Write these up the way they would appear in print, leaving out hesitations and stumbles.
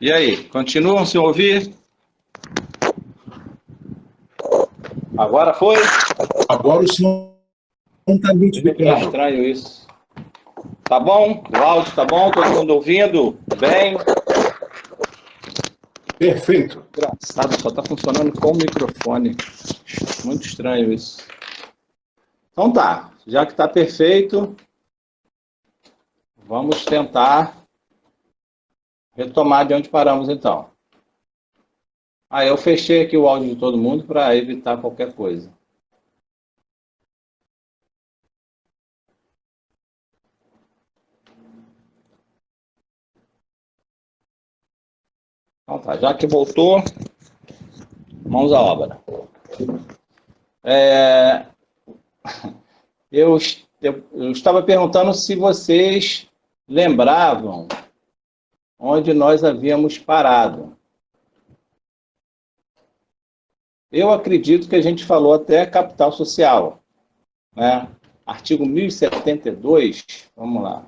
E aí, continuam sem ouvir? Agora foi? Agora o som está nítido e Tá claro. estranho isso. Tá bom? O áudio tá bom? Todo mundo ouvindo? Bem? Perfeito. Engraçado, só tá funcionando com o microfone. Muito estranho isso. Então tá, já que tá perfeito, vamos tentar retomar de onde paramos então. Eu fechei aqui o áudio de todo mundo para evitar qualquer coisa. Então tá, já que voltou, mãos à obra. Eu estava perguntando se vocês lembravam onde nós havíamos parado. Eu acredito que a gente falou até capital social, né? Artigo 1072, vamos lá.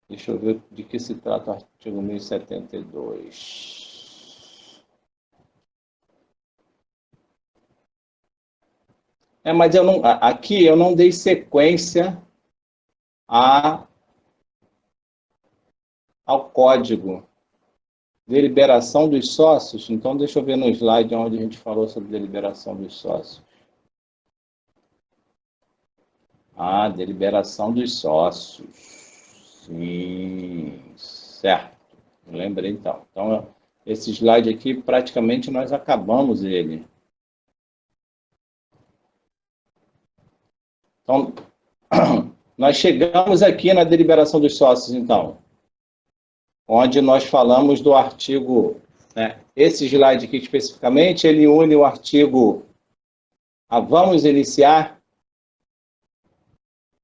Deixa eu ver de que se trata o artigo 1072. Mas aqui eu não dei sequência ao código. Deliberação dos sócios. Então, deixa eu ver no slide onde a gente falou sobre deliberação dos sócios. Deliberação dos sócios. Sim, certo. Lembrei então. Então, esse slide aqui, praticamente nós acabamos ele. Então, nós chegamos aqui na deliberação dos sócios, então, onde nós falamos do artigo, né? Esse slide aqui especificamente, ele une o artigo vamos iniciar.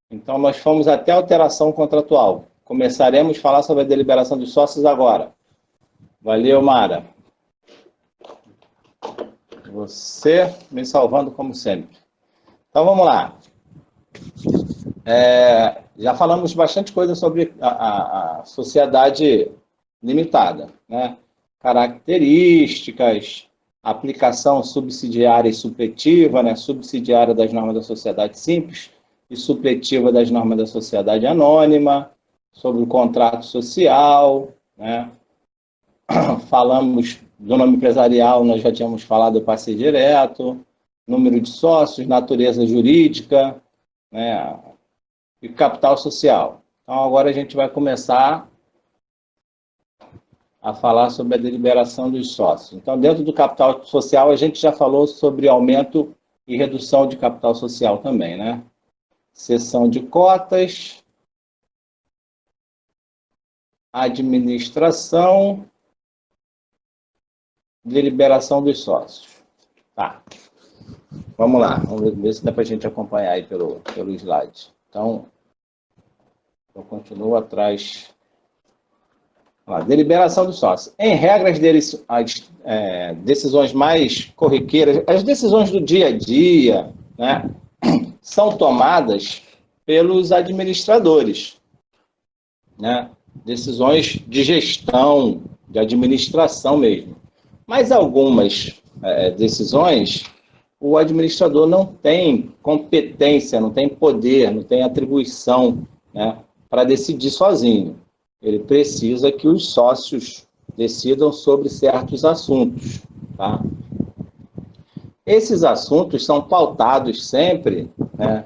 Então, nós fomos até a alteração contratual. Começaremos a falar sobre a deliberação dos sócios agora. Valeu, Mara. Você me salvando como sempre. Então, vamos lá. Já falamos bastante coisa sobre a sociedade limitada, né? Características, aplicação subsidiária e supletiva, né? Subsidiária das normas da sociedade simples e supletiva das normas da sociedade anônima, sobre o contrato social, né? Falamos do nome empresarial, nós já tínhamos falado do passe direto, número de sócios, natureza jurídica, né? E capital social. Então, agora a gente vai começar a falar sobre a deliberação dos sócios. Então, dentro do capital social, a gente já falou sobre aumento e redução de capital social também, né? Cessão de cotas, administração, deliberação dos sócios. Tá. Vamos lá, vamos ver se dá para a gente acompanhar aí pelo slide. Então, eu continuo atrás. Deliberação dos sócios. Em regra, as decisões mais corriqueiras, as decisões do dia a dia, né, são tomadas pelos administradores, né? Decisões de gestão, de administração mesmo. Mas algumas decisões, o administrador não tem competência, não tem poder, não tem atribuição, né, para decidir sozinho. Ele precisa que os sócios decidam sobre certos assuntos, tá? Esses assuntos são pautados sempre, né,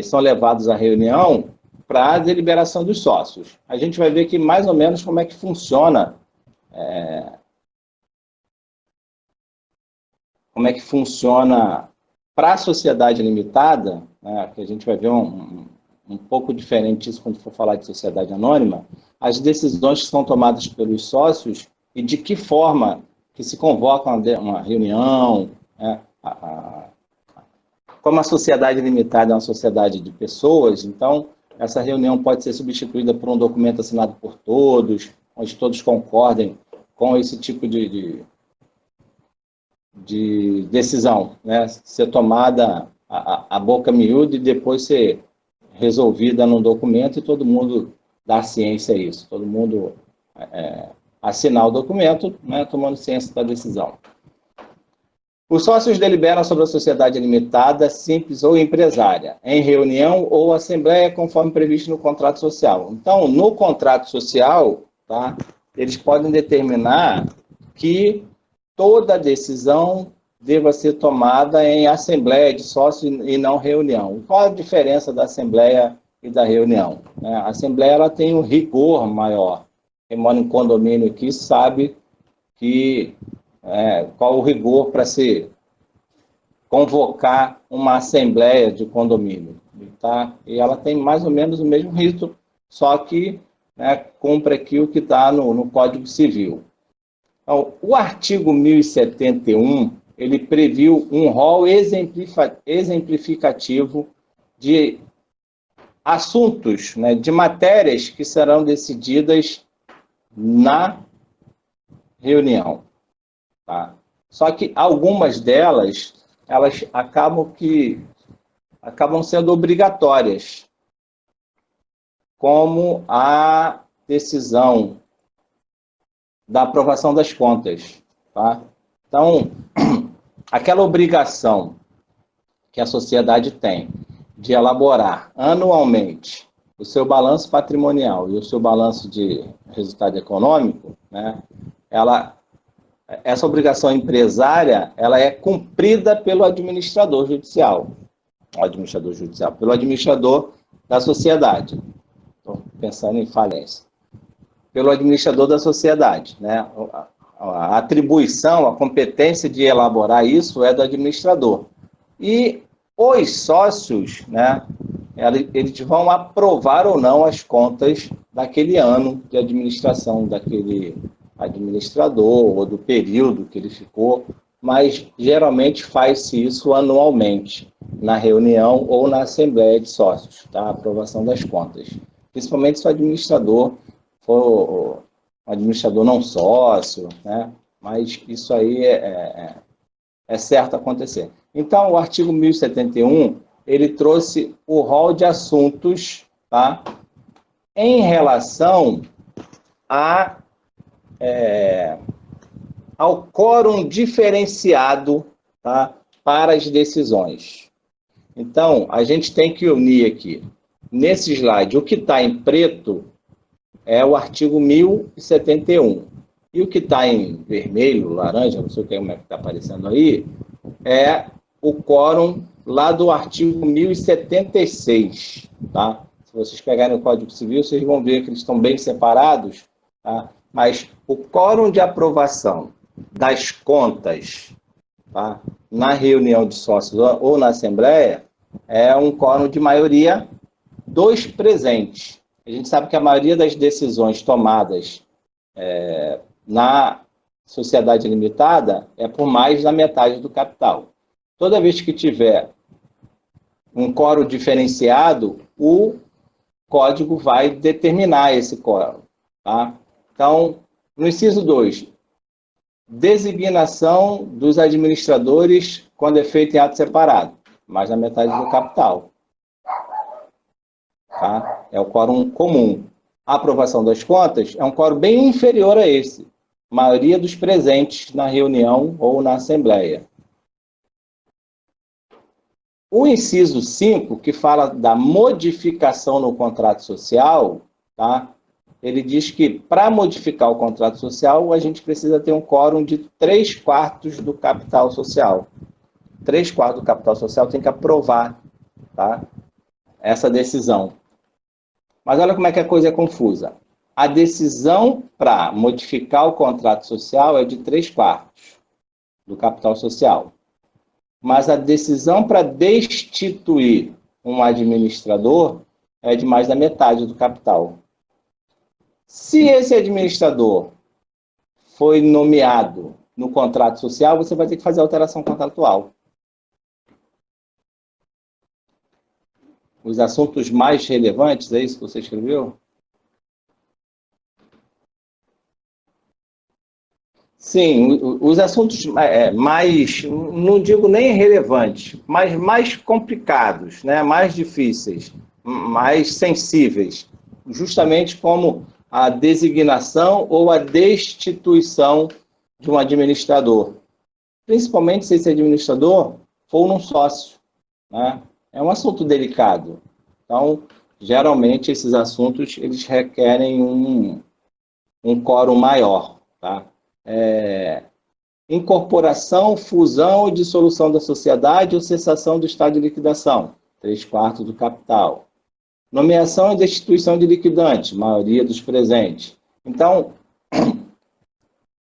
são levados à reunião para a deliberação dos sócios. A gente vai ver aqui mais ou menos como é que funciona para a sociedade limitada, né, que a gente vai ver um pouco diferente isso quando for falar de sociedade anônima, as decisões que são tomadas pelos sócios e de que forma que se convoca uma reunião, né, como a sociedade limitada é uma sociedade de pessoas, então essa reunião pode ser substituída por um documento assinado por todos, onde todos concordem com esse tipo de decisão, né, ser tomada a boca miúda e depois ser resolvida num documento e todo mundo dá ciência a isso, todo mundo assinar o documento, né, tomando ciência da decisão. Os sócios deliberam sobre a sociedade limitada, simples ou empresária, em reunião ou assembleia, conforme previsto no contrato social. Então, no contrato social, tá, eles podem determinar que toda decisão deva ser tomada em assembleia de sócios e não reunião. Qual a diferença da assembleia e da reunião? A assembleia ela tem um rigor maior. Quem mora em condomínio aqui sabe que qual o rigor para se convocar uma assembleia de condomínio, tá? E ela tem mais ou menos o mesmo rito, só que cumpre aqui o que está no Código Civil. Então, o artigo 1071, ele previu um rol exemplificativo de assuntos, né, de matérias que serão decididas na reunião. Tá? Só que algumas delas, elas acabam sendo obrigatórias, como a decisão da aprovação das contas. Tá? Então, aquela obrigação que a sociedade tem de elaborar anualmente o seu balanço patrimonial e o seu balanço de resultado econômico, né, essa obrigação empresária, ela é cumprida pelo administrador judicial. Pelo administrador da sociedade. Estou pensando em falência. Pelo administrador da sociedade, né? A atribuição, a competência de elaborar isso é do administrador. E os sócios, né, eles vão aprovar ou não as contas daquele ano de administração daquele administrador ou do período que ele ficou, mas geralmente faz-se isso anualmente, na reunião ou na assembleia de sócios, tá? A aprovação das contas. Principalmente se o administrador for um administrador não sócio, né? Mas isso aí é certo acontecer. Então, o artigo 1071, ele trouxe o rol de assuntos, tá? Em relação ao quórum diferenciado, tá? Para as decisões. Então, a gente tem que unir aqui, nesse slide, o que está em preto é o artigo 1071. E o que está em vermelho, laranja, não sei como é que está aparecendo aí, é o quórum lá do artigo 1076. Tá? Se vocês pegarem o Código Civil, vocês vão ver que eles estão bem separados. Tá? Mas o quórum de aprovação das contas, tá, na reunião de sócios ou na assembleia é um quórum de maioria dos presentes. A gente sabe que a maioria das decisões tomadas na sociedade limitada é por mais da metade do capital. Toda vez que tiver um quórum diferenciado, o código vai determinar esse quórum. Tá? Então, no inciso 2, designação dos administradores quando é feito em ato separado, mais da metade do capital. Tá? É o quórum comum. A aprovação das contas é um quórum bem inferior a esse. Maioria dos presentes na reunião ou na assembleia. O inciso 5, que fala da modificação no contrato social, tá? Ele diz que para modificar o contrato social, a gente precisa ter um quórum de 3/4 do capital social. 3/4 do capital social tem que aprovar, tá, essa decisão. Mas olha como é que a coisa é confusa. A decisão para modificar o contrato social é de 3/4 do capital social. Mas a decisão para destituir um administrador é de mais da metade do capital. Se esse administrador foi nomeado no contrato social, você vai ter que fazer alteração contratual. Os assuntos mais relevantes, é isso que você escreveu? Sim, os assuntos mais, não digo nem relevantes, mas mais complicados, né? Mais difíceis, mais sensíveis. Justamente como a designação ou a destituição de um administrador, principalmente se esse administrador for um sócio, né? É um assunto delicado. Então, geralmente, esses assuntos eles requerem um quórum maior. Tá? Incorporação, fusão ou dissolução da sociedade ou cessação do estado de liquidação, 3/4 do capital. Nomeação e destituição de liquidante, maioria dos presentes. Então,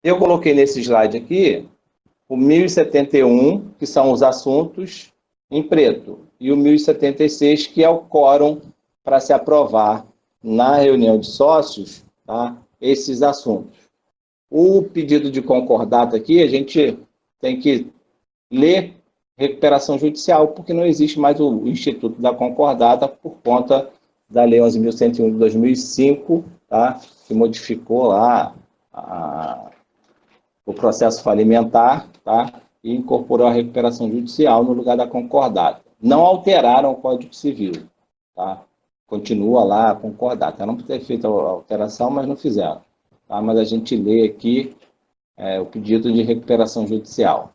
eu coloquei nesse slide aqui o 1071, que são os assuntos em preto, e o 1076, que é o quórum para se aprovar na reunião de sócios, tá, esses assuntos. O pedido de concordata aqui, a gente tem que ler recuperação judicial, porque não existe mais o Instituto da Concordata por conta da Lei 11.101 de 2005, tá, que modificou lá o processo falimentar, tá, e incorporou a recuperação judicial no lugar da concordata. Não alteraram o Código Civil, tá? Continua lá a concordata. Não ter feito a alteração, mas não fizeram. Tá? Mas a gente lê aqui o pedido de recuperação judicial.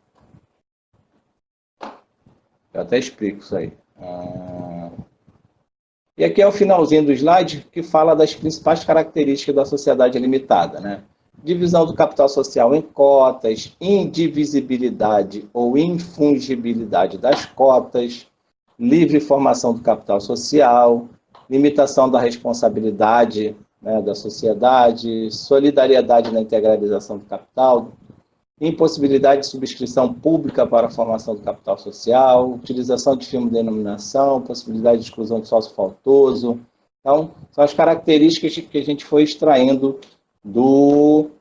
Eu até explico isso aí. E aqui é o finalzinho do slide que fala das principais características da sociedade limitada, né? Divisão do capital social em cotas, indivisibilidade ou infungibilidade das cotas, livre formação do capital social, limitação da responsabilidade, né, da sociedade, solidariedade na integralização do capital, impossibilidade de subscrição pública para a formação do capital social, utilização de firma de denominação, possibilidade de exclusão de sócio faltoso. Então, são as características que a gente foi extraindo do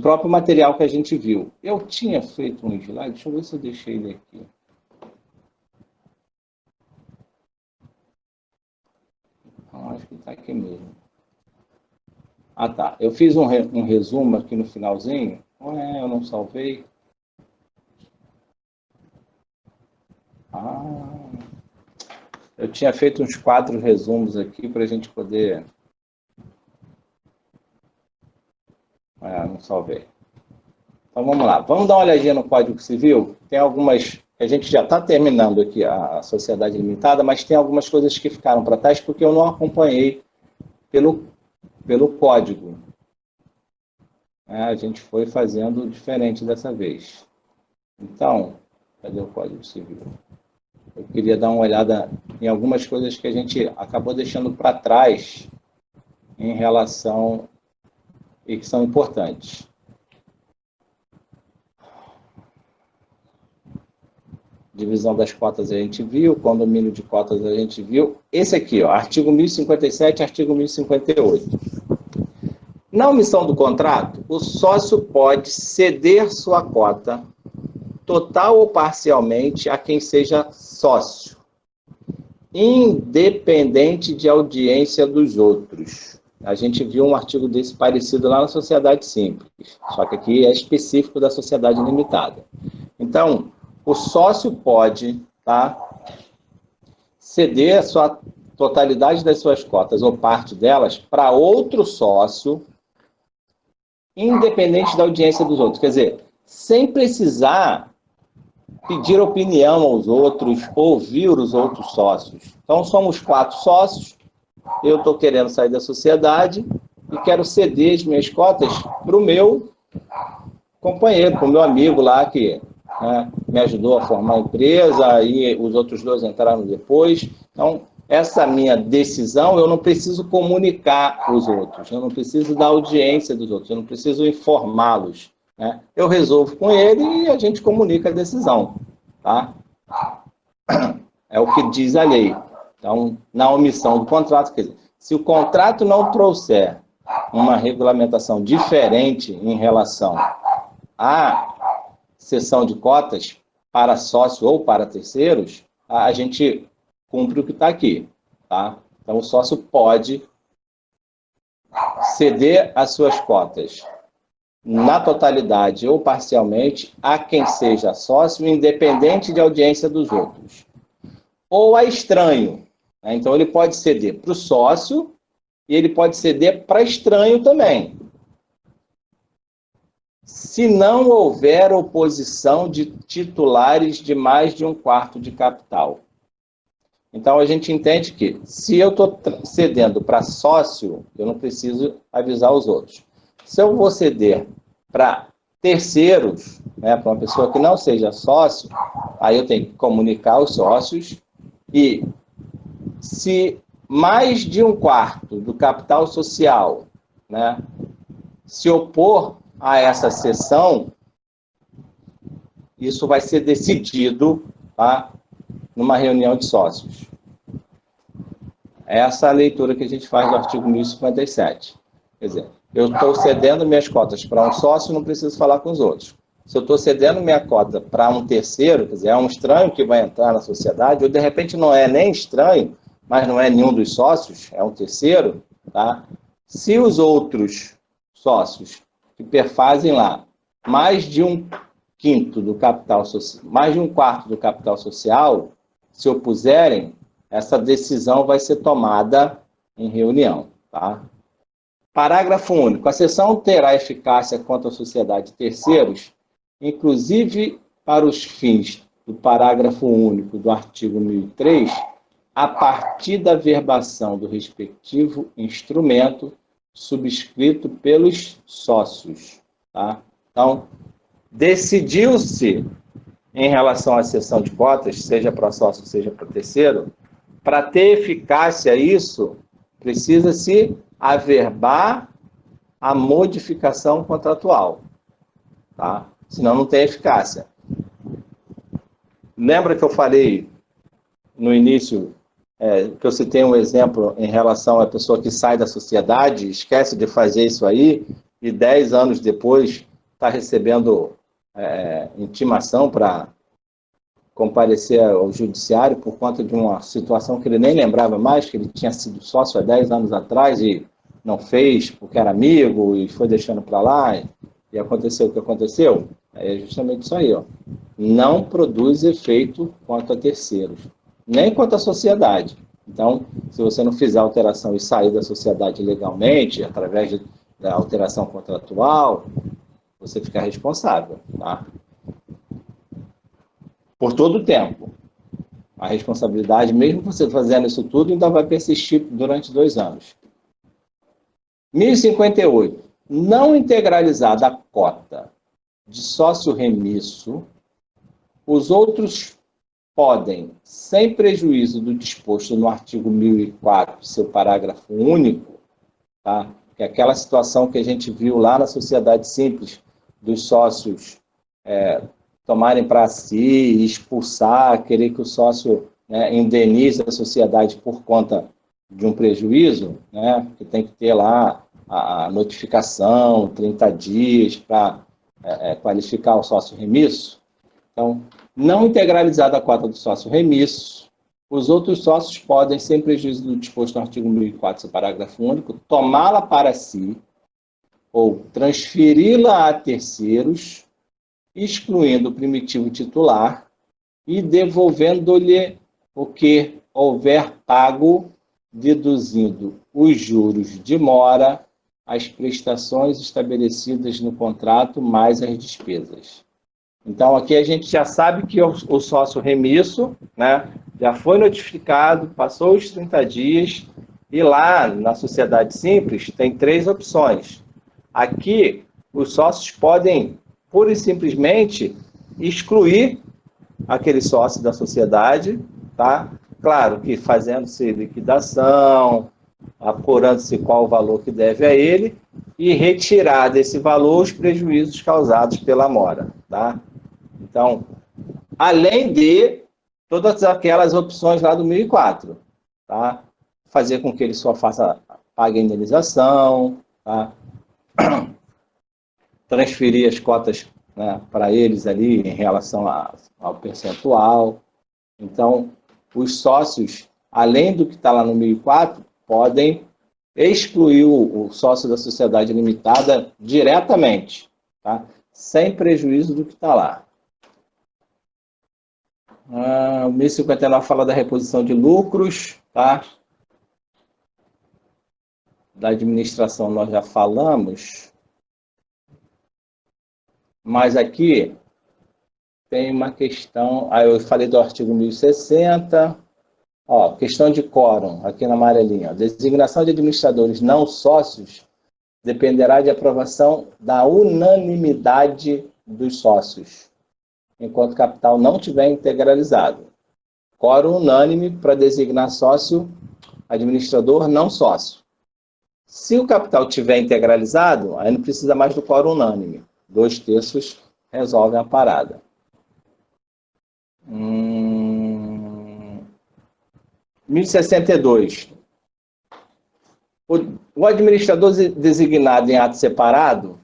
próprio material que a gente viu. Eu tinha feito um slide, deixa eu ver se eu deixei ele aqui. Acho que está aqui mesmo. Ah, tá. Eu fiz um resumo aqui no finalzinho. Eu não salvei. Eu tinha feito uns 4 resumos aqui para a gente poder... não salvei. Então, vamos lá. Vamos dar uma olhadinha no Código Civil. Tem algumas... A gente já está terminando aqui a sociedade limitada, mas tem algumas coisas que ficaram para trás porque eu não acompanhei pelo código. A gente foi fazendo diferente dessa vez. Então, cadê o Código Civil? Eu queria dar uma olhada em algumas coisas que a gente acabou deixando para trás em relação e que são importantes. Divisão das cotas a gente viu, condomínio de cotas a gente viu. Esse aqui, ó, artigo 1057, artigo 1058. Na omissão do contrato, o sócio pode ceder sua cota, total ou parcialmente, a quem seja sócio, independente de audiência dos outros. A gente viu um artigo desse parecido lá na sociedade simples, só que aqui é específico da sociedade limitada. Então, o sócio pode, tá, ceder a sua totalidade das suas cotas ou parte delas para outro sócio, independente da audiência dos outros. Quer dizer, sem precisar pedir opinião aos outros, ouvir os outros sócios. Então, somos 4 sócios, eu estou querendo sair da sociedade e quero ceder as minhas cotas para o meu companheiro, para o meu amigo lá que... me ajudou a formar a empresa, e os outros 2 entraram depois. Então, essa minha decisão, eu não preciso comunicar os outros, eu não preciso da audiência dos outros, eu não preciso informá-los. Né? Eu resolvo com ele e a gente comunica a decisão. Tá? É o que diz a lei. Então, na omissão do contrato, quer dizer, se o contrato não trouxer uma regulamentação diferente em relação à cessão de cotas para sócio ou para terceiros, a gente cumpre o que está aqui. Tá? Então, o sócio pode ceder as suas cotas na totalidade ou parcialmente a quem seja sócio, independente de audiência dos outros. Ou a estranho. né? Então, ele pode ceder para o sócio e ele pode ceder para estranho também. Se não houver oposição de titulares de mais de 1/4 de capital. Então, a gente entende que, se eu estou cedendo para sócio, eu não preciso avisar os outros. Se eu vou ceder para terceiros, né, para uma pessoa que não seja sócio, aí eu tenho que comunicar aos sócios e, se mais de 1/4 do capital social, né, se opor a essa cessão, isso vai ser decidido, tá, numa reunião de sócios. Essa é a leitura que a gente faz do artigo 1057. Quer dizer, eu estou cedendo minhas cotas para um sócio, não preciso falar com os outros. Se eu estou cedendo minha cota para um terceiro, quer dizer, é um estranho que vai entrar na sociedade, ou de repente não é nem estranho, mas não é nenhum dos sócios, é um terceiro, tá? Se os outros sócios que perfazem lá mais de 1/5 do capital social, mais de 1/4 do capital social, se opuserem, essa decisão vai ser tomada em reunião, tá? Parágrafo único. A cessão terá eficácia contra a sociedade de terceiros, inclusive para os fins do parágrafo único do artigo 1003, a partir da verbação do respectivo instrumento subscrito pelos sócios, tá? Então, decidiu-se em relação à cessão de cotas, seja para sócio, seja para terceiro, para ter eficácia isso, precisa-se averbar a modificação contratual, tá? Senão não tem eficácia. Lembra que eu falei no início, que eu citei um exemplo em relação à pessoa que sai da sociedade, esquece de fazer isso aí, e 10 anos depois está recebendo intimação para comparecer ao judiciário por conta de uma situação que ele nem lembrava mais, que ele tinha sido sócio há 10 anos atrás e não fez porque era amigo e foi deixando para lá e aconteceu o que aconteceu. É justamente isso aí, ó. Não produz efeito quanto a terceiros, nem quanto à sociedade. Então, se você não fizer alteração e sair da sociedade legalmente, através da alteração contratual, você fica responsável, tá? Por todo o tempo. A responsabilidade, mesmo você fazendo isso tudo, ainda vai persistir durante 2 anos. 1058. Não integralizada a cota de sócio remisso, os outros podem, sem prejuízo do disposto no artigo 1004, seu parágrafo único, tá? Que é aquela situação que a gente viu lá na sociedade simples, dos sócios tomarem para si, expulsar, querer que o sócio, né, indenize a sociedade por conta de um prejuízo, né, que tem que ter lá a notificação, 30 dias para qualificar o sócio remisso. Então, não integralizada a cota do sócio remisso, os outros sócios podem, sem prejuízo do disposto no artigo 1004, seu parágrafo único, tomá-la para si ou transferi-la a terceiros, excluindo o primitivo titular e devolvendo-lhe o que houver pago, deduzindo os juros de mora, as prestações estabelecidas no contrato, mais as despesas. Então, aqui a gente já sabe que o sócio remisso, né, já foi notificado, passou os 30 dias, e lá na sociedade simples tem 3 opções. Aqui, os sócios podem, pura e simplesmente, excluir aquele sócio da sociedade, tá? Claro que fazendo-se liquidação, apurando-se qual o valor que deve a ele, e retirar desse valor os prejuízos causados pela mora, tá? Então, além de todas aquelas opções lá do 1004, tá? Fazer com que ele só pague a indenização, tá? Transferir as cotas, né, para eles ali em relação ao percentual. Então, os sócios, além do que está lá no 1004, podem excluir o sócio da sociedade limitada diretamente, tá? Sem prejuízo do que está lá. O 1059 fala da reposição de lucros. tá? Da administração nós já falamos, mas aqui tem uma questão, eu falei do artigo 1060, questão de quórum, aqui na amarelinha. Designação de administradores não sócios dependerá de aprovação da unanimidade dos sócios, enquanto o capital não tiver integralizado. Quórum unânime para designar sócio, administrador não sócio. Se o capital tiver integralizado, aí não precisa mais do quórum unânime. 2/3 resolvem a parada. 1062. O administrador designado em ato separado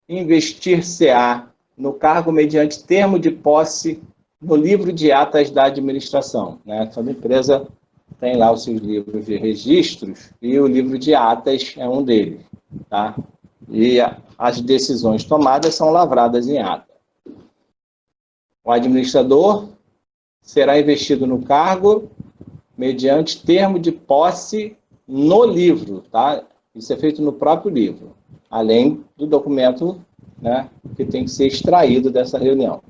investir-se-á no cargo mediante termo de posse no livro de atas da administração. Né? Toda empresa tem lá os seus livros de registros e o livro de atas é um deles. Tá? E as decisões tomadas são lavradas em ata. O administrador será investido no cargo mediante termo de posse no livro, tá? Isso é feito no próprio livro, além do documento, né, que tem que ser extraído dessa reunião.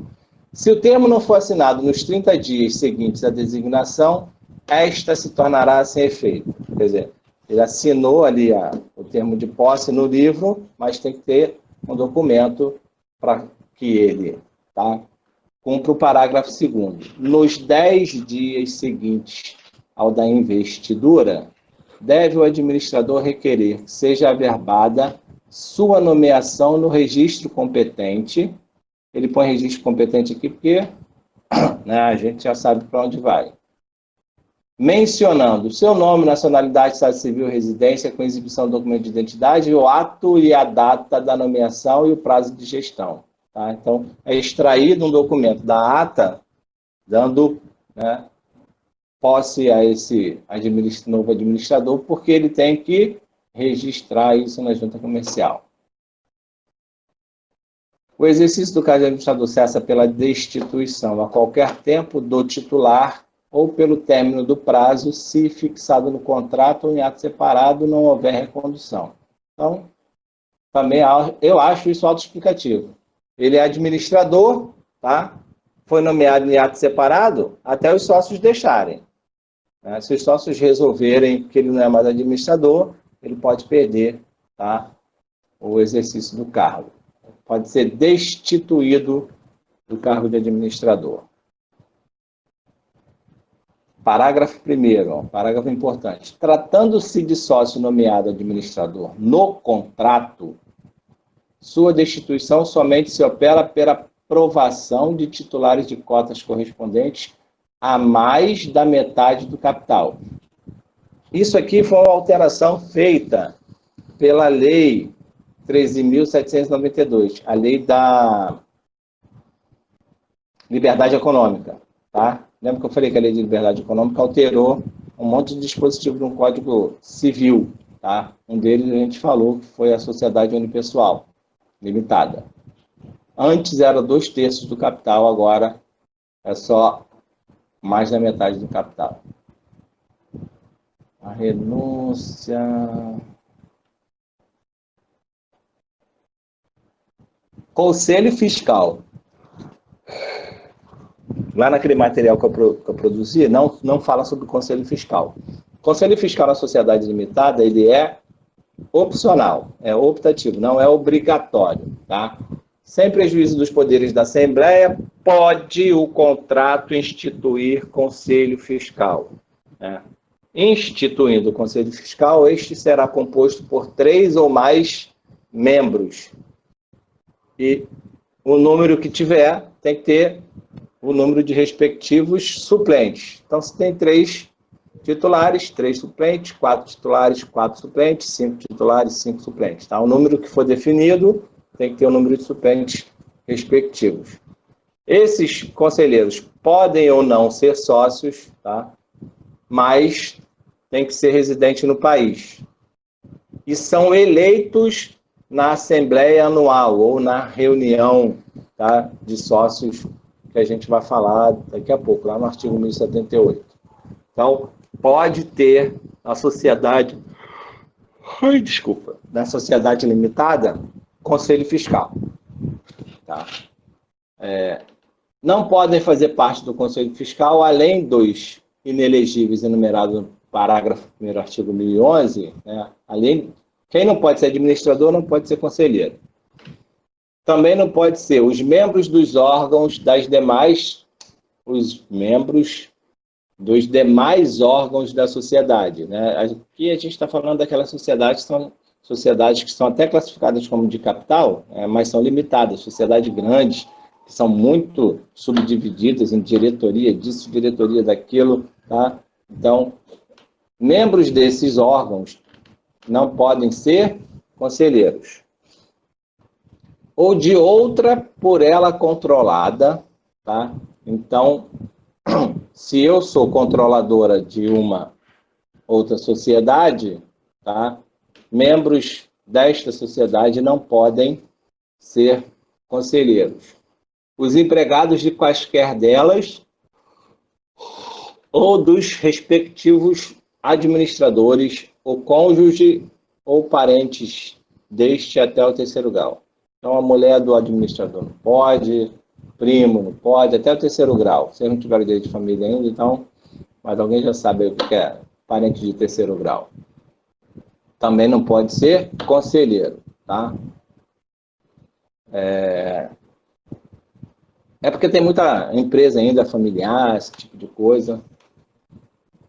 Se o termo não for assinado nos 30 dias seguintes à designação, esta se tornará sem efeito. Quer dizer, ele assinou ali o termo de posse no livro, mas tem que ter um documento para que ele, tá, cumpra o parágrafo 2º. Nos 10 dias seguintes ao da investidura, deve o administrador requerer que seja averbada sua nomeação no registro competente. Ele põe registro competente aqui porque, né, a gente já sabe para onde vai. Mencionando seu nome, nacionalidade, estado civil, residência, com exibição do documento de identidade, o ato e a data da nomeação e o prazo de gestão. Tá? Então, é extraído um documento da ata, dando, né, posse a esse novo administrador, porque ele tem que registrar isso na junta comercial. O exercício do cargo de administrador cessa pela destituição a qualquer tempo do titular ou pelo término do prazo, se fixado no contrato ou em ato separado não houver recondução. Então, também eu acho isso autoexplicativo. Ele é administrador, tá? Foi nomeado em ato separado até os sócios deixarem. Né? Se os sócios resolverem que ele não é mais administrador, ele pode perder, tá, o exercício do cargo. Pode ser destituído do cargo de administrador. Parágrafo 1º, parágrafo importante. Tratando-se de sócio nomeado administrador no contrato, sua destituição somente se opera pela aprovação de titulares de cotas correspondentes a mais da metade do capital. Isso aqui foi uma alteração feita pela Lei 13.792, a Lei da Liberdade Econômica. Tá? Lembra que eu falei que a Lei de Liberdade Econômica alterou um monte de dispositivo no Código Civil. Tá? Um deles a gente falou que foi a Sociedade Unipessoal Limitada. Antes era 2/3 do capital, agora é só mais da metade do capital. A renúncia... Conselho Fiscal. Lá naquele material que eu produzi, não fala sobre o Conselho Fiscal. O Conselho Fiscal na Sociedade Limitada, ele é opcional, é optativo, não é obrigatório, tá? Sem prejuízo dos poderes da Assembleia, pode o contrato instituir Conselho Fiscal. Né? Instituindo o Conselho Fiscal, este será composto por 3 ou mais membros. E o número que tiver tem que ter o número de respectivos suplentes. Então, se tem 3 titulares, 3 suplentes, 4 titulares, 4 suplentes, 5 titulares, 5 suplentes. Tá? O número que for definido tem que ter o número de suplentes respectivos. Esses conselheiros podem ou não ser sócios, tá? Mas tem que ser residente no país. E são eleitos na Assembleia Anual ou na reunião, tá, de sócios, que a gente vai falar daqui a pouco, lá no artigo 1078. Então, pode ter na sociedade, na sociedade limitada, conselho fiscal. Tá? Não podem fazer parte do conselho fiscal, além dos inelegíveis enumerados no parágrafo 1º, artigo 1011, né? Quem não pode ser administrador não pode ser conselheiro. Também não pode ser os membros dos órgãos os membros dos demais órgãos da sociedade, né? Aqui a gente está falando daquelas sociedades que são sociedades que são até classificadas como de capital, mas são limitadas, sociedades grandes, que são muito subdivididas em diretoria disso, diretoria daquilo, tá? Então, membros desses órgãos não podem ser conselheiros. Ou de outra por ela controlada, tá? Então, se eu sou controladora de uma outra sociedade, tá? Membros desta sociedade não podem ser conselheiros. Os empregados de quaisquer delas ou dos respectivos administradores, ou cônjuge ou parentes deste até o 3º grau. Então, a mulher do administrador não pode, primo não pode, até o 3º grau. Vocês não tiveram direito de família ainda, então, mas alguém já sabe o que é parente de 3º grau. Também não pode ser conselheiro, tá? É porque tem muita empresa ainda familiar, esse tipo de coisa.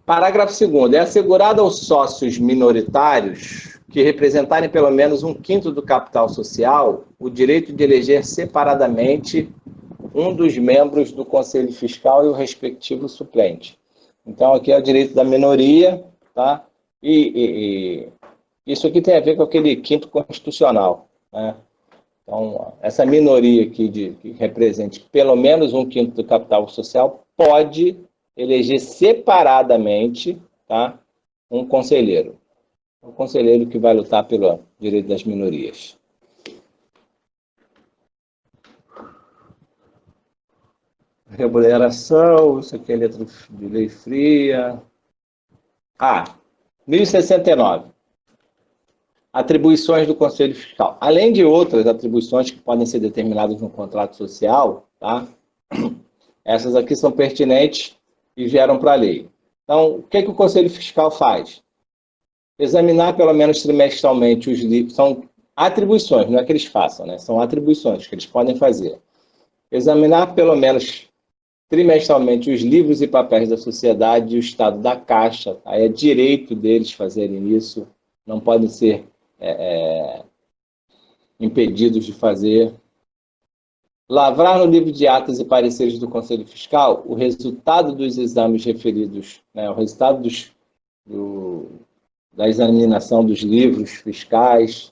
Parágrafo 2º. É assegurado aos sócios minoritários que representarem pelo menos 1/5 do capital social o direito de eleger separadamente um dos membros do Conselho Fiscal e o respectivo suplente. Então, aqui é o direito da minoria, tá? E isso aqui tem a ver com aquele 5º constitucional, né? Então, essa minoria aqui que represente pelo menos 1/5 do capital social pode eleger separadamente, tá, um conselheiro. Um conselheiro que vai lutar pelo direito das minorias. Remuneração, isso aqui é letra de lei fria. 1069. Atribuições do Conselho Fiscal. Além de outras atribuições que podem ser determinadas no contrato social, tá? Essas aqui são pertinentes e vieram para a lei. Então, o que o Conselho Fiscal faz? Examinar pelo menos trimestralmente os livros. São atribuições, não é que eles façam, né? São atribuições que eles podem fazer. Examinar pelo menos trimestralmente os livros e papéis da sociedade e o estado da Caixa. Aí é direito deles fazerem isso, não podem ser impedidos de fazer. Lavrar no livro de atas e pareceres do Conselho Fiscal o resultado dos exames referidos, né, o resultado da examinação dos livros fiscais.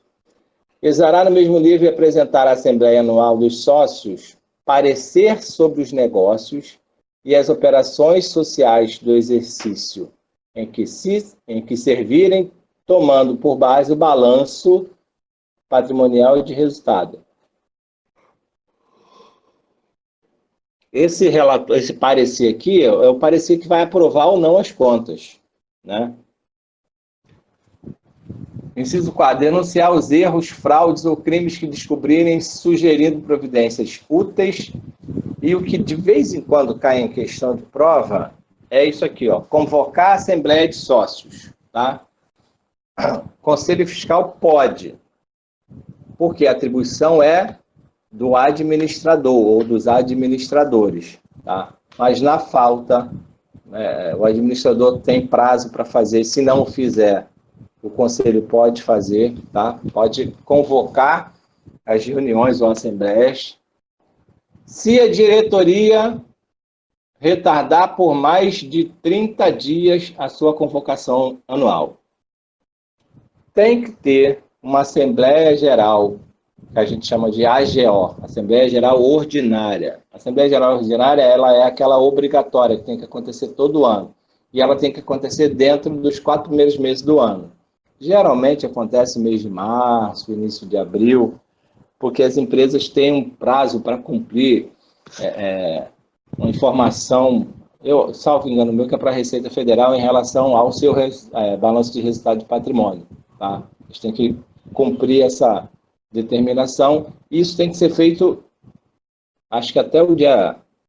Exarar no mesmo livro e apresentar à Assembleia Anual dos Sócios parecer sobre os negócios e as operações sociais do exercício em que servirem, tomando por base o balanço patrimonial e de resultado. Esse parecer aqui é o parecer que vai aprovar ou não as contas, né? Inciso 4. Denunciar os erros, fraudes ou crimes que descobrirem, sugerindo providências úteis. E o que de vez em quando cai em questão de prova é isso aqui, ó. Convocar a Assembleia de Sócios, tá? Conselho Fiscal pode, porque a atribuição é do administrador ou dos administradores, tá? Mas na falta, o administrador tem prazo para fazer. Se não o fizer, o conselho pode fazer, tá? Pode convocar as reuniões ou assembleias. Se a diretoria retardar por mais de 30 dias a sua convocação anual, tem que ter uma Assembleia Geral, que a gente chama de AGO, Assembleia Geral Ordinária. A Assembleia Geral Ordinária, ela é aquela obrigatória, que tem que acontecer todo ano. E ela tem que acontecer dentro dos 4 primeiros meses do ano. Geralmente acontece no mês de março, início de abril, porque as empresas têm um prazo para cumprir uma informação eu, salvo engano meu, que é para a Receita Federal em relação ao seu balanço de resultado de patrimônio. Tá? A gente tem que cumprir essa determinação. Isso tem que ser feito, acho que até o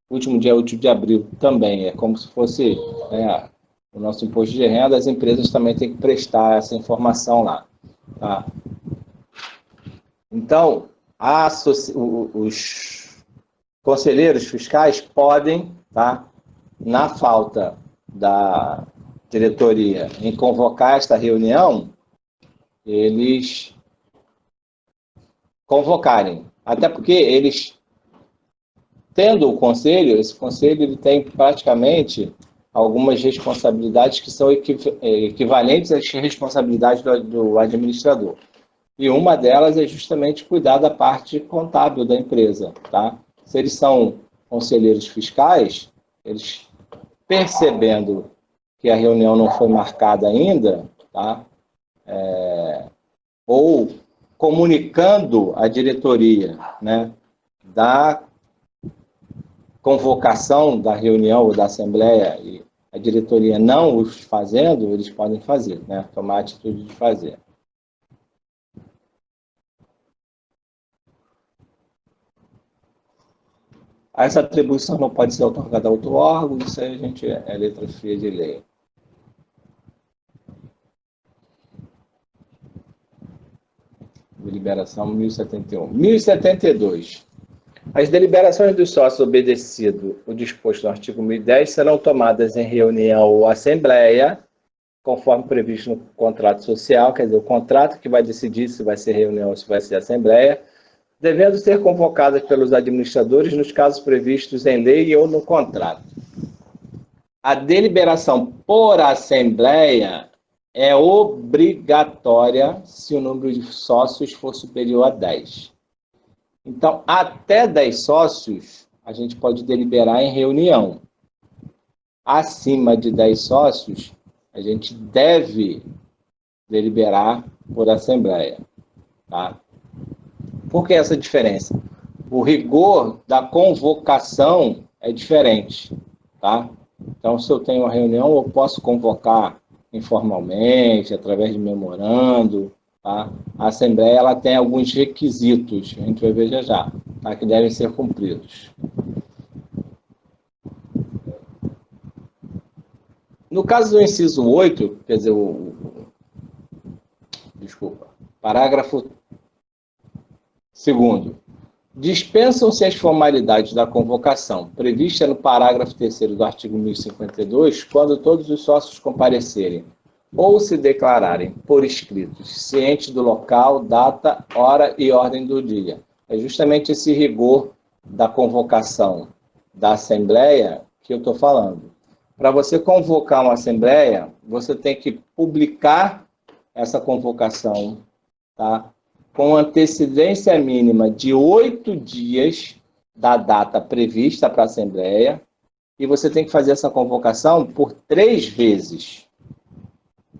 último dia útil de abril também. É como se fosse o nosso imposto de renda, as empresas também têm que prestar essa informação lá. Tá? Então, os conselheiros fiscais podem, tá, na falta da diretoria em convocar esta reunião, eles convocarem. Até porque eles, tendo o conselho, esse conselho ele tem praticamente algumas responsabilidades que são equivalentes às responsabilidades do administrador. E uma delas é justamente cuidar da parte contábil da empresa. Tá? Se eles são conselheiros fiscais, eles percebendo que a reunião não foi marcada ainda, tá? Ou comunicando à diretoria, né, da convocação da reunião ou da assembleia e a diretoria não os fazendo, eles podem fazer, né, tomar a atitude de fazer. Essa atribuição não pode ser otorgada a outro órgão, isso aí a gente é letra fria de lei. Deliberação 1071. 1072. As deliberações dos sócios obedecido o disposto no artigo 1010 serão tomadas em reunião ou assembleia, conforme previsto no contrato social, quer dizer, o contrato que vai decidir se vai ser reunião ou se vai ser assembleia, devendo ser convocadas pelos administradores nos casos previstos em lei ou no contrato. A deliberação por assembleia é obrigatória se o número de sócios for superior a 10. Então, até 10 sócios, a gente pode deliberar em reunião. Acima de 10 sócios, a gente deve deliberar por assembleia. Tá? Por que essa diferença? O rigor da convocação é diferente. Tá? Então, se eu tenho uma reunião, eu posso convocar informalmente, através de memorando. Tá? A Assembleia ela tem alguns requisitos, a gente vai ver já, tá? Que devem ser cumpridos. No caso do inciso 8, quer dizer, parágrafo 2º, dispensam-se as formalidades da convocação, prevista no parágrafo 3º do artigo 1052, quando todos os sócios comparecerem ou se declararem por escritos, cientes do local, data, hora e ordem do dia. É justamente esse rigor da convocação da Assembleia que eu estou falando. Para você convocar uma Assembleia, você tem que publicar essa convocação, tá? Com antecedência mínima de 8 dias da data prevista para a Assembleia, e você tem que fazer essa convocação por 3 vezes.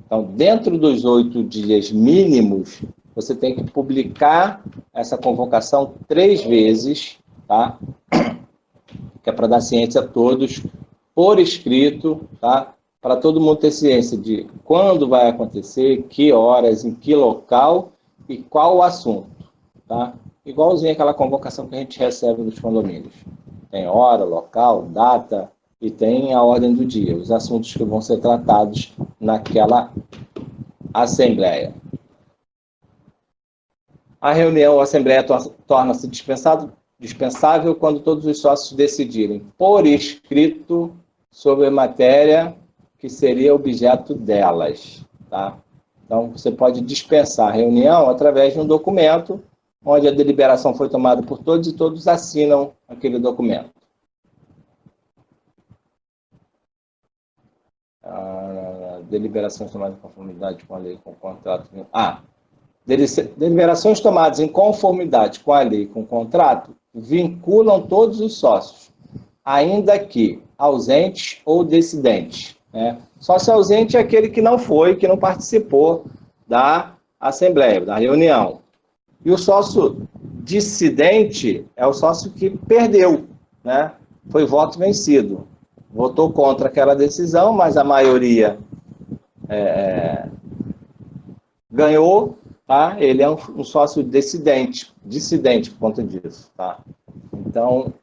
Então, dentro dos 8 dias mínimos, você tem que publicar essa convocação 3 vezes, tá? Que é para dar ciência a todos, por escrito, tá? Para todo mundo ter ciência de quando vai acontecer, que horas, em que local e qual o assunto, tá? Igualzinho aquela convocação que a gente recebe nos condomínios. Tem hora, local, data e tem a ordem do dia, os assuntos que vão ser tratados naquela assembleia. A reunião ou assembleia torna-se dispensável quando todos os sócios decidirem por escrito sobre a matéria que seria objeto delas, tá? Então, você pode dispensar a reunião através de um documento onde a deliberação foi tomada por todos e todos assinam aquele documento. Deliberações tomadas em conformidade com a lei, com o contrato. Deliberações tomadas em conformidade com a lei e com o contrato vinculam todos os sócios, ainda que ausentes ou dissidentes. Né? Sócio ausente é aquele que não foi, que não participou da assembleia, da reunião. E o sócio dissidente é o sócio que perdeu, né? Foi voto vencido. votou contra aquela decisão, mas a maioria ganhou, tá? Ele é um sócio dissidente por conta disso, tá? Então,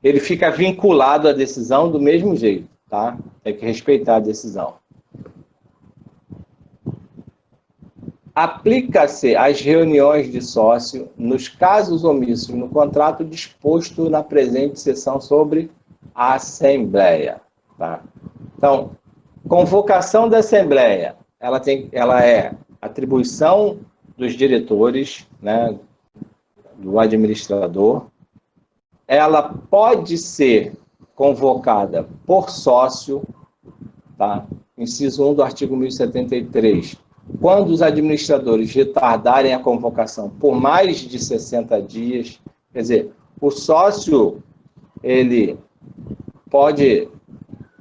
ele fica vinculado à decisão do mesmo jeito, tá? Tem que respeitar a decisão. Aplica-se às reuniões de sócio nos casos omissos no contrato disposto na presente seção sobre a Assembleia, tá? Então, convocação da Assembleia, ela é atribuição dos diretores, né, do administrador. Ela pode ser convocada por sócio, tá? Inciso 1 do artigo 1073. Quando os administradores retardarem a convocação por mais de 60 dias, quer dizer, o sócio, ele pode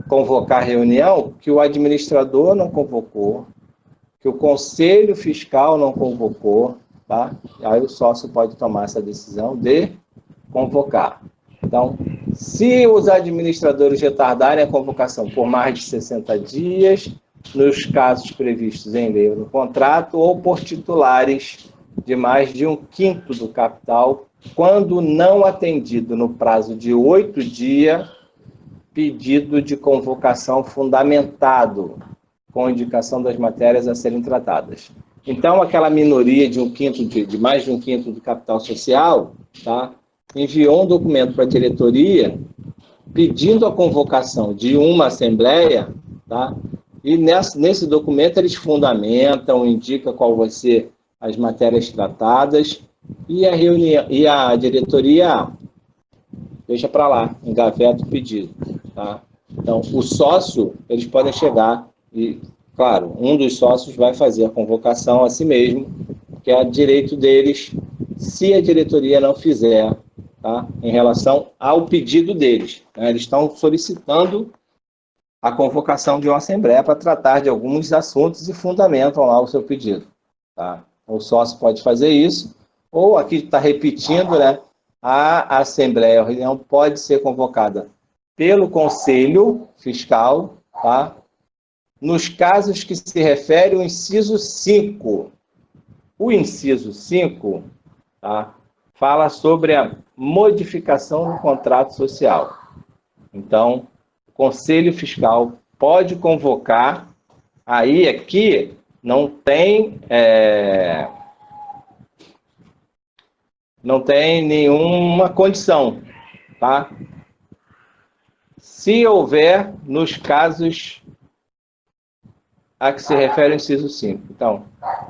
convocar reunião que o administrador não convocou, que o conselho fiscal não convocou, tá? Aí o sócio pode tomar essa decisão de convocar. Então, se os administradores retardarem a convocação por mais de 60 dias, nos casos previstos em lei ou no contrato, ou por titulares de mais de 1/5 do capital, quando não atendido no prazo de 8 dias, pedido de convocação fundamentado, com indicação das matérias a serem tratadas. Então, aquela minoria de 1/5, de mais de 1/5 do capital social, tá, enviou um documento para a diretoria pedindo a convocação de uma assembleia, tá, e nesse documento eles fundamentam, indicam qual vai ser as matérias tratadas, e a reunião, e a diretoria deixa para lá, engaveta o pedido, tá? Então, o sócio, eles podem chegar e, claro, um dos sócios vai fazer a convocação a si mesmo, que é direito deles, se a diretoria não fizer, tá? Em relação ao pedido deles, né? Eles estão solicitando a convocação de uma assembleia para tratar de alguns assuntos e fundamentam lá o seu pedido, tá? O sócio pode fazer isso, ou aqui está repetindo, né? A assembleia, a reunião pode ser convocada pelo Conselho Fiscal, tá? Nos casos que se refere ao inciso 5. O inciso 5, tá, fala sobre a modificação do contrato social. Então, o Conselho Fiscal pode convocar, aí aqui não tem nenhuma condição, tá? Se houver nos casos a que se refere ao inciso 5. Então,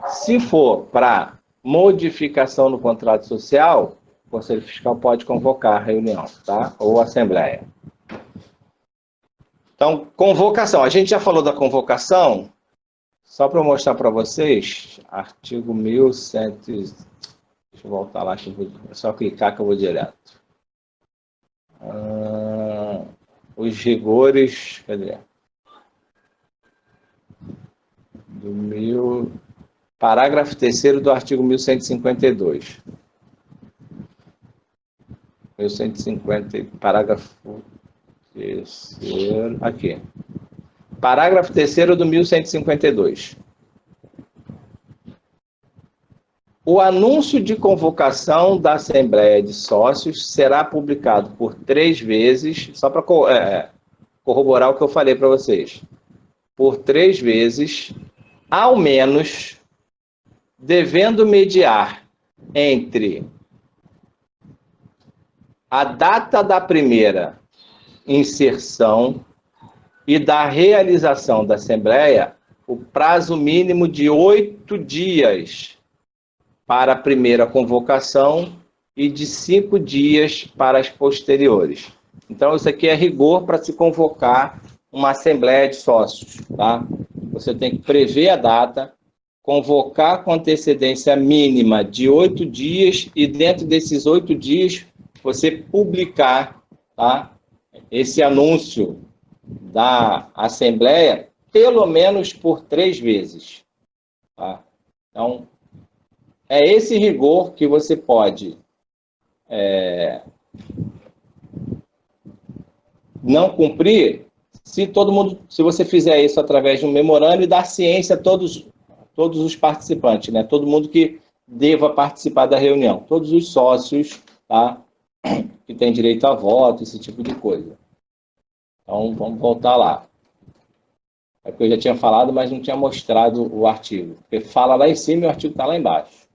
se for para modificação no contrato social, o Conselho Fiscal pode convocar a reunião, tá? Ou assembleia. Então, convocação. A gente já falou da convocação, só para mostrar para vocês, artigo 1100. Deixa eu voltar lá, é só clicar que eu vou direto. Os rigores, cadê? Parágrafo 3º do artigo 1152. 1150, parágrafo 3º, aqui. Parágrafo 3º do 1152. O anúncio de convocação da Assembleia de Sócios será publicado por 3 vezes, só para corroborar o que eu falei para vocês, por 3 vezes, ao menos, devendo mediar entre a data da primeira inserção e da realização da Assembleia o prazo mínimo de 8 dias para a primeira convocação e de 5 dias para as posteriores. Então, isso aqui é rigor para se convocar uma Assembleia de Sócios, tá? Você tem que prever a data, convocar com antecedência mínima de 8 dias e dentro desses 8 dias você publicar, tá, esse anúncio da Assembleia pelo menos por 3 vezes. Tá? Então, é esse rigor que você pode não cumprir se todo mundo, se você fizer isso através de um memorando e dar ciência a todos os participantes, né? Todo mundo que deva participar da reunião, todos os sócios, tá? Que tem direito a voto, esse tipo de coisa. Então, vamos voltar lá. É porque eu já tinha falado, mas não tinha mostrado o artigo. Porque fala lá em cima e o artigo está lá embaixo.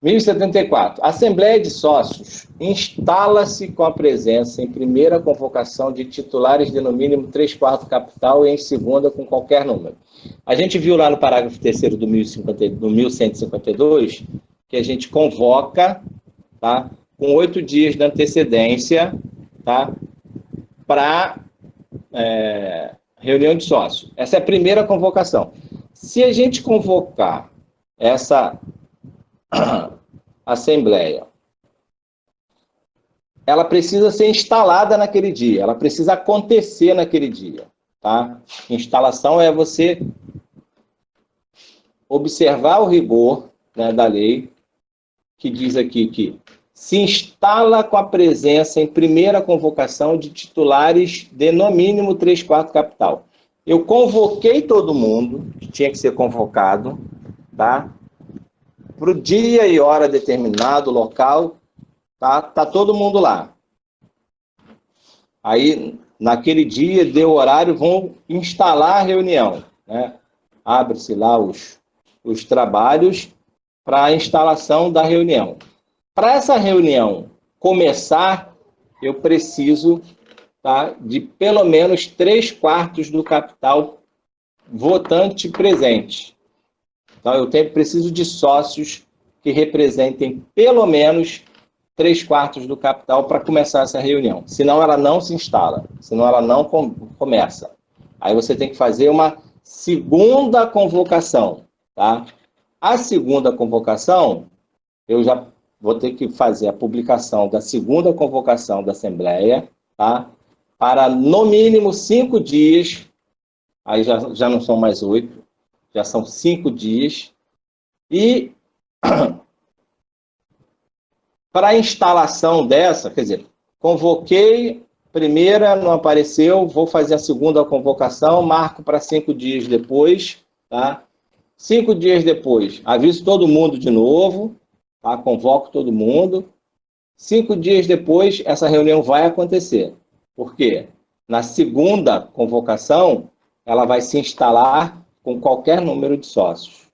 1074. Assembleia de sócios instala-se com a presença em primeira convocação de titulares de no mínimo 3/4 capital e em segunda com qualquer número. A gente viu lá no parágrafo 3º do 1152 que a gente convoca, tá, com 8 dias de antecedência, tá, para reunião de sócios. Essa é a primeira convocação. Se a gente convocar essa assembleia, ela precisa ser instalada naquele dia, ela precisa acontecer naquele dia, tá? Instalação é você observar o rigor, né, da lei, que diz aqui que se instala com a presença em primeira convocação de titulares de no mínimo 3/4 capital. Eu convoquei todo mundo que tinha que ser convocado, tá? Para o dia e hora determinado, local, tá todo mundo lá. Aí, naquele dia, deu horário, vão instalar a reunião, né? Abre-se lá os trabalhos para a instalação da reunião. Para essa reunião começar, eu preciso, tá, de pelo menos 3/4 do capital votante presente. Então, eu preciso de sócios que representem pelo menos 3/4 do capital para começar essa reunião. Senão, ela não se instala. Senão, ela não começa. Aí, você tem que fazer uma segunda convocação, tá? A segunda convocação, eu já vou ter que fazer a publicação da segunda convocação da Assembleia, tá? Para, no mínimo, 5 dias. Aí, já não são mais 8. Já são 5 dias. E para a instalação dessa, quer dizer, convoquei, primeira não apareceu, vou fazer a segunda convocação, marco para 5 dias depois, tá? 5 dias depois, aviso todo mundo de novo, tá? Convoco todo mundo. 5 dias depois, essa reunião vai acontecer. Por quê? Na segunda convocação, ela vai se instalar com qualquer número de sócios,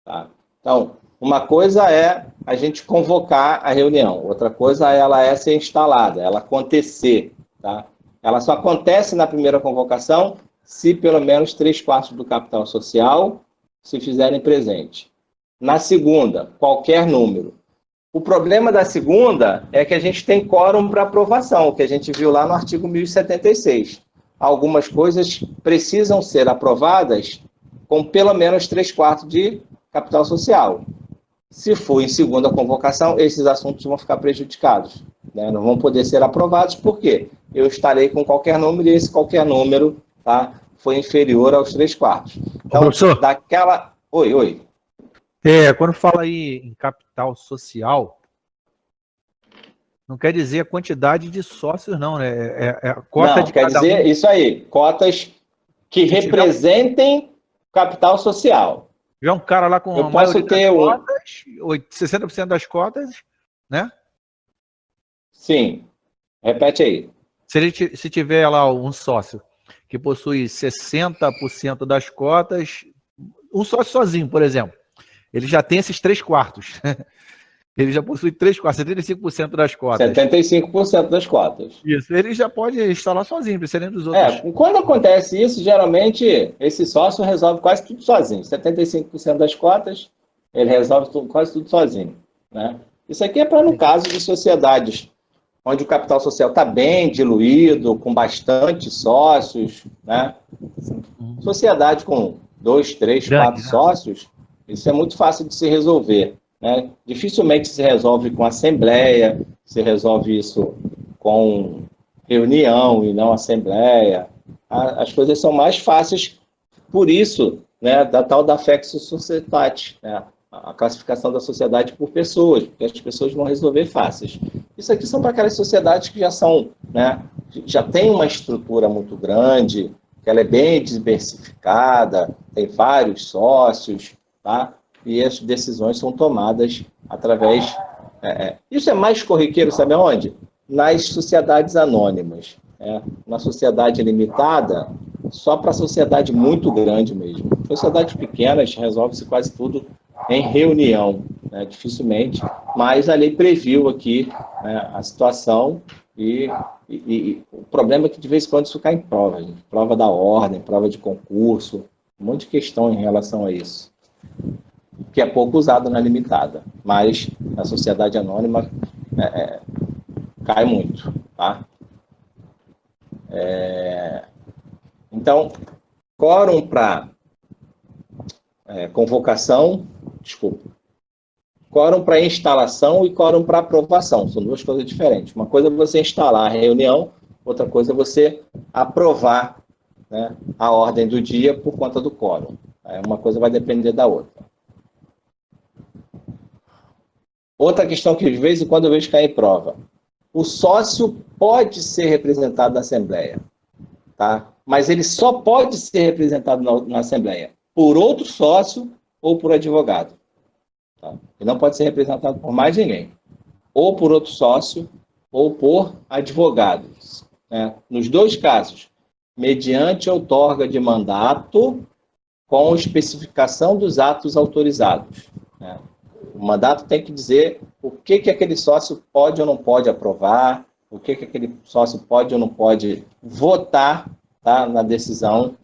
tá? Então, uma coisa é a gente convocar a reunião, outra coisa é ela ser instalada, ela acontecer, tá? Ela só acontece na primeira convocação se pelo menos 3/4 do capital social se fizerem presente. Na segunda, qualquer número. O problema da segunda é que a gente tem quórum para aprovação, o que a gente viu lá no artigo 1076. Algumas coisas precisam ser aprovadas com pelo menos 3/4 de capital social. Se for em segunda convocação, esses assuntos vão ficar prejudicados, né? Não vão poder ser aprovados, porque eu estarei com qualquer número e esse qualquer número, tá, foi inferior aos 3/4. Então, professor, daquela... Oi. Quando fala aí em capital social, não quer dizer a quantidade de sócios, não, né? É a cota não, de quer cada dizer isso aí, cotas que representem capital social. Já um cara lá com eu a posso maioria ter das cotas, 60% das cotas, né? Sim. Repete aí. Se tiver lá um sócio que possui 60% das cotas, um sócio sozinho, por exemplo, ele já tem esses 3/4. Ele já possui 3/4, 75% das cotas. 75% das cotas. Isso, ele já pode instalar sozinho, precisando dos outros. Quando acontece isso, geralmente, esse sócio resolve quase tudo sozinho. 75% das cotas, ele resolve quase tudo sozinho, né? Isso aqui é para no caso de sociedades onde o capital social está bem diluído, com bastante sócios, né? Sociedade com 2, 3, 4 sócios, isso é muito fácil de se resolver, né? Dificilmente se resolve com assembleia, se resolve isso com reunião e não assembleia. As coisas são mais fáceis, por isso, né, da tal da Fexo Societate, né, a classificação da sociedade por pessoas, porque as pessoas vão resolver fáceis. Isso aqui são para aquelas sociedades que já são, né, já tem uma estrutura muito grande, que ela é bem diversificada, tem vários sócios, tá? E as decisões são tomadas através... isso é mais corriqueiro, sabe aonde? Nas sociedades anônimas. Na sociedade limitada, só para sociedade muito grande mesmo. Sociedades pequenas, resolve-se quase tudo em reunião, né? Dificilmente, mas a lei previu aqui, né, a situação e o problema é que de vez em quando isso cai em prova, gente. Prova da ordem, prova de concurso, um monte de questão em relação a isso, que é pouco usado na limitada, mas na sociedade anônima cai muito, tá? Então, quórum para convocação, quórum para instalação e quórum para aprovação, são duas coisas diferentes. Uma coisa é você instalar a reunião, outra coisa é você aprovar, né, a ordem do dia por conta do quórum. Uma coisa vai depender da outra. Outra questão que de vez em quando eu vejo cair em prova. O sócio pode ser representado na Assembleia, tá? Mas ele só pode ser representado na Assembleia por outro sócio ou por advogado. Tá? Ele não pode ser representado por mais ninguém. Ou por outro sócio ou por advogados. Né? Nos dois casos, mediante outorga de mandato com especificação dos atos autorizados. Né? O mandato tem que dizer o que aquele sócio pode ou não pode aprovar, o que aquele sócio pode ou não pode votar, tá, na decisão.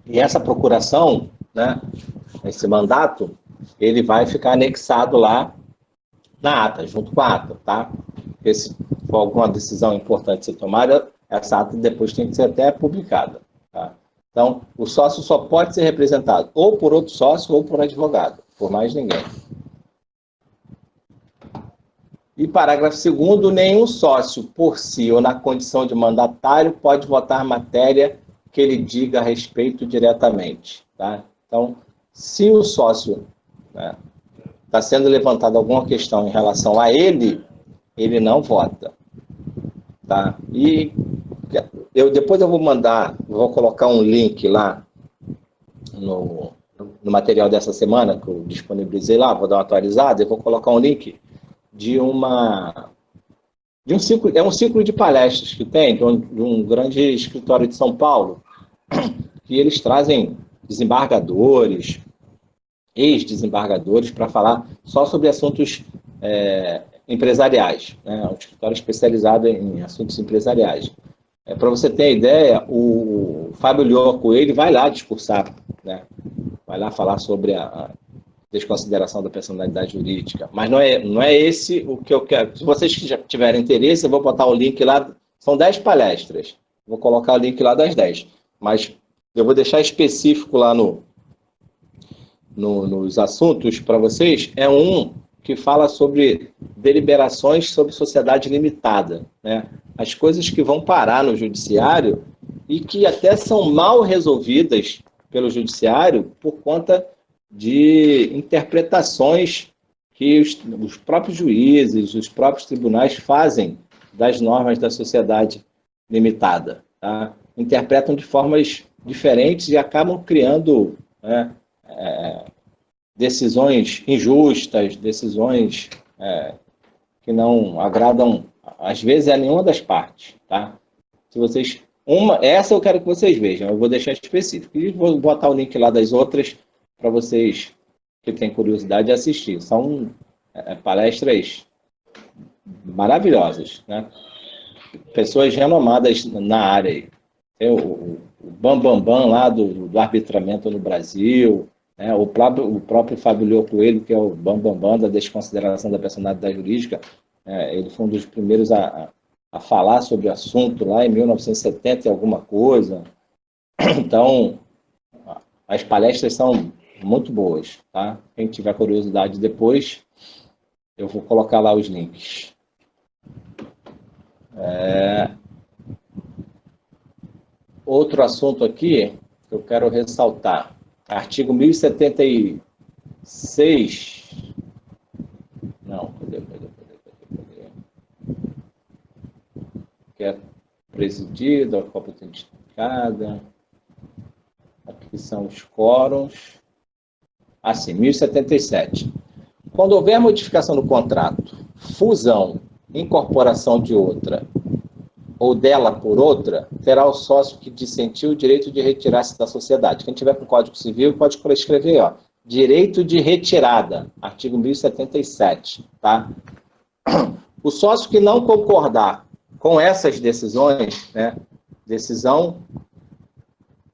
E essa procuração, né, esse mandato, ele vai ficar anexado lá na ata, junto com a ata, tá? Porque se for alguma decisão importante ser tomada, essa ata depois tem que ser até publicada, tá? Então, o sócio só pode ser representado ou por outro sócio ou por advogado, por mais ninguém. E parágrafo 2º, nenhum sócio por si ou na condição de mandatário pode votar matéria que ele diga a respeito diretamente, tá? Então, se o sócio, né, está sendo levantada alguma questão em relação a ele, ele não vota, tá? E depois eu vou colocar um link lá no material dessa semana, que eu disponibilizei lá, vou dar uma atualizada, eu vou colocar um link de um ciclo de palestras que tem, de um grande escritório de São Paulo, que eles trazem desembargadores, ex-desembargadores, para falar só sobre assuntos empresariais, né? Um escritório especializado em assuntos empresariais. Para você ter ideia, o Fábio Lhor Coelho vai lá discursar, né? Vai lá falar sobre a desconsideração da personalidade jurídica. Mas não é esse o que eu quero. Se vocês já tiverem interesse, eu vou botar o link lá. São 10 palestras. Vou colocar o link lá das 10. Mas eu vou deixar específico lá nos assuntos para vocês. É um que fala sobre deliberações sobre sociedade limitada, né? As coisas que vão parar no judiciário e que até são mal resolvidas pelo judiciário por conta de interpretações que os próprios juízes, os próprios tribunais fazem das normas da sociedade limitada, tá? Interpretam de formas diferentes e acabam criando, né, decisões injustas, decisões que não agradam, às vezes, a nenhuma das partes, tá? Se vocês... essa eu quero que vocês vejam, eu vou deixar específico. E vou botar o link lá das outras para vocês que têm curiosidade de assistir. São palestras maravilhosas, né? Pessoas renomadas na área aí. Tem o Bambambam lá do arbitramento no Brasil, né? O próprio Fábio Lhor Coelho, que é o Bambambam da desconsideração da personalidade jurídica, ele foi um dos primeiros a falar sobre o assunto lá em 1970 e alguma coisa. Então, as palestras são muito boas, tá? Quem tiver curiosidade depois, eu vou colocar lá os links. Outro assunto aqui que eu quero ressaltar. Artigo 1076. Não, cadê? Que é presidido, a Copa autenticada. Aqui são os quórums. Assim, 1077. Quando houver modificação do contrato, fusão, incorporação de outra ou dela por outra, terá o sócio que dissentiu o direito de retirar-se da sociedade. Quem tiver com Código Civil pode escrever, ó, direito de retirada, artigo 1077, tá? O sócio que não concordar com essas decisões, né, decisão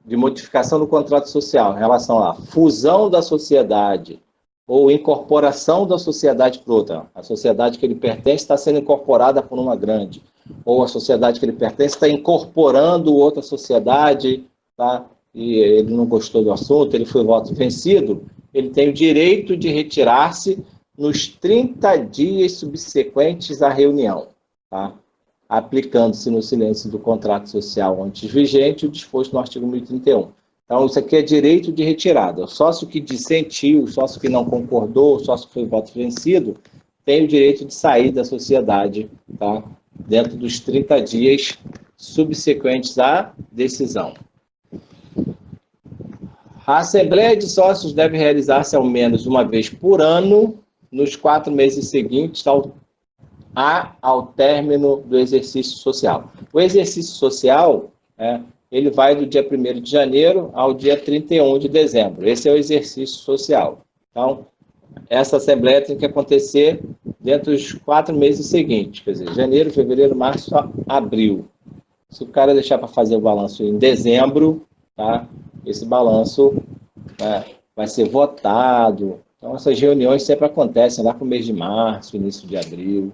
de modificação do contrato social em relação à fusão da sociedade ou incorporação da sociedade por outra, a sociedade que ele pertence está sendo incorporada por uma grande, ou a sociedade que ele pertence está incorporando outra sociedade, tá? E ele não gostou do assunto, ele foi voto vencido, ele tem o direito de retirar-se nos 30 dias subsequentes à reunião, tá? Aplicando-se no silêncio do contrato social antes vigente o disposto no artigo 1031. Então, isso aqui é direito de retirada. O sócio que dissentiu, o sócio que não concordou, o sócio que foi voto vencido, tem o direito de sair da sociedade, tá? Dentro dos 30 dias subsequentes à decisão. A Assembleia de Sócios deve realizar-se ao menos uma vez por ano, nos 4 meses seguintes ao término do exercício social. O exercício social, ele vai do dia 1º de janeiro ao dia 31 de dezembro. Esse é o exercício social. Então, essa assembleia tem que acontecer dentro dos 4 meses seguintes, quer dizer, janeiro, fevereiro, março, abril. Se o cara deixar para fazer o balanço em dezembro, tá? Esse balanço vai ser votado. Então, essas reuniões sempre acontecem lá para o mês de março, início de abril.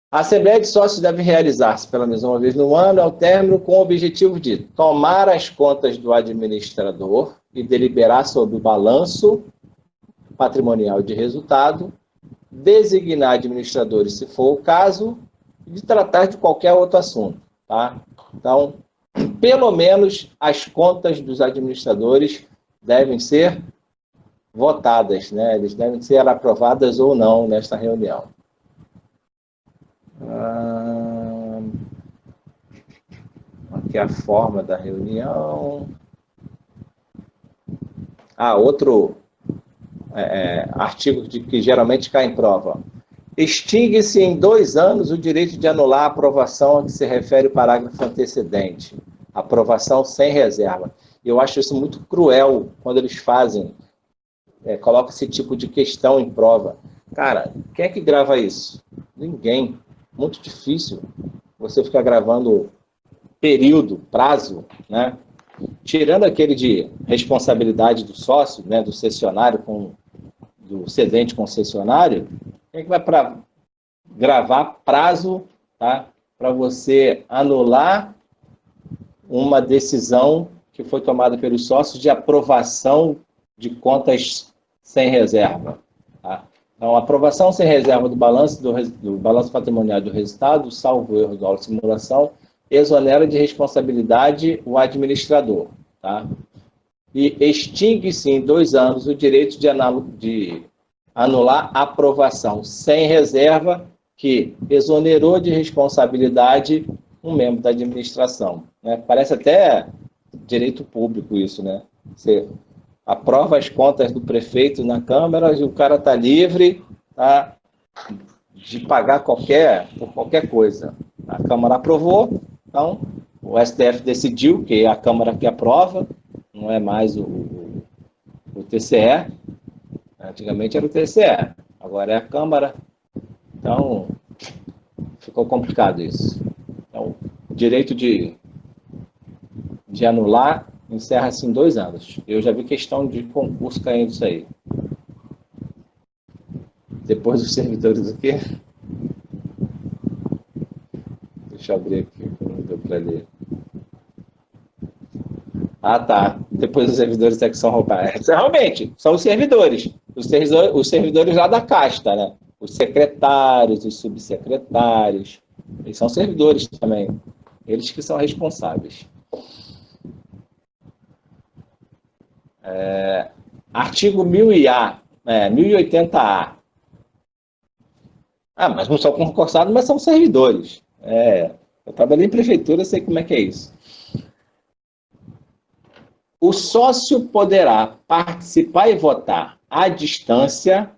A Assembleia de Sócios deve realizar-se pelo menos uma vez no ano, ao término, com o objetivo de tomar as contas do administrador e deliberar sobre o balanço patrimonial de resultado, designar administradores, se for o caso, e de tratar de qualquer outro assunto, tá? Então, pelo menos as contas dos administradores devem ser votadas, né? Eles devem ser aprovadas ou não nesta reunião. Aqui é a forma da reunião. Outro artigo que geralmente cai em prova. Extingue-se em 2 anos o direito de anular a aprovação a que se refere o parágrafo antecedente. Aprovação sem reserva. Eu acho isso muito cruel quando eles fazem, colocam esse tipo de questão em prova. Cara, quem é que grava isso? Ninguém. Muito difícil você ficar gravando período, prazo, né? Tirando aquele de responsabilidade do sócio, né, do cessionário do cedente concessionário, quem é que vai gravar prazo, tá, para você anular uma decisão que foi tomada pelos sócios de aprovação de contas sem reserva, tá? Então, a aprovação sem reserva do balanço patrimonial do resultado, salvo erro da simulação, exonera de responsabilidade o administrador, tá? E extingue-se em 2 anos o direito de anular a aprovação sem reserva que exonerou de responsabilidade um membro da administração, né? Parece até direito público isso, né? Você aprova as contas do prefeito na Câmara e o cara está livre, tá, de pagar por qualquer coisa. A Câmara aprovou, então o STF decidiu que é a Câmara que aprova, não é mais o TCE. Antigamente era o TCE, agora é a Câmara. Então, ficou complicado isso. Então, o direito de anular encerra-se em 2 anos. Eu já vi questão de concurso caindo isso aí. Depois dos servidores o quê? Deixa eu abrir aqui, não deu para ler. Ah, tá. Depois os servidores é que são roubados. Realmente, são os servidores. Os servidores lá da casta, né? Os secretários, os subsecretários. Eles são servidores também. Eles que são responsáveis. Artigo 1000-A, 1080-A. Ah, mas não são concursados, mas são servidores. Eu trabalhei em prefeitura, sei como é que é isso. O sócio poderá participar e votar à distância,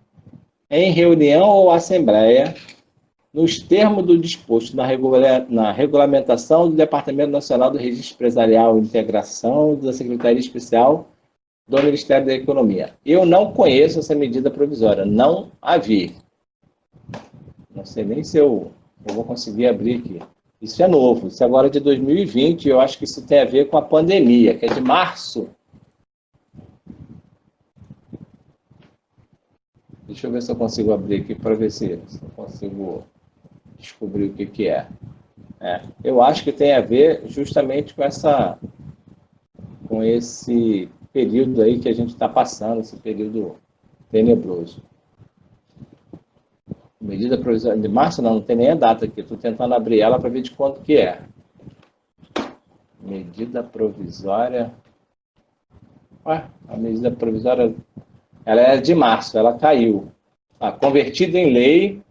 em reunião ou assembleia, nos termos do disposto na regulamentação do Departamento Nacional do Registro Empresarial e Integração da Secretaria Especial do Ministério da Economia. Eu não conheço essa medida provisória, não a vi. Não sei nem se eu vou conseguir abrir aqui. Isso é novo, isso é agora de 2020, eu acho que isso tem a ver com a pandemia, que é de março. Deixa eu ver se eu consigo abrir aqui para ver se eu consigo descobrir o que é. Eu acho que tem a ver justamente com esse período aí que a gente está passando, esse período tenebroso. Medida provisória de março, não tem nem a data aqui. Estou tentando abrir ela para ver de quanto que é. Medida provisória. A medida provisória, ela é de março, ela caiu. Convertida em lei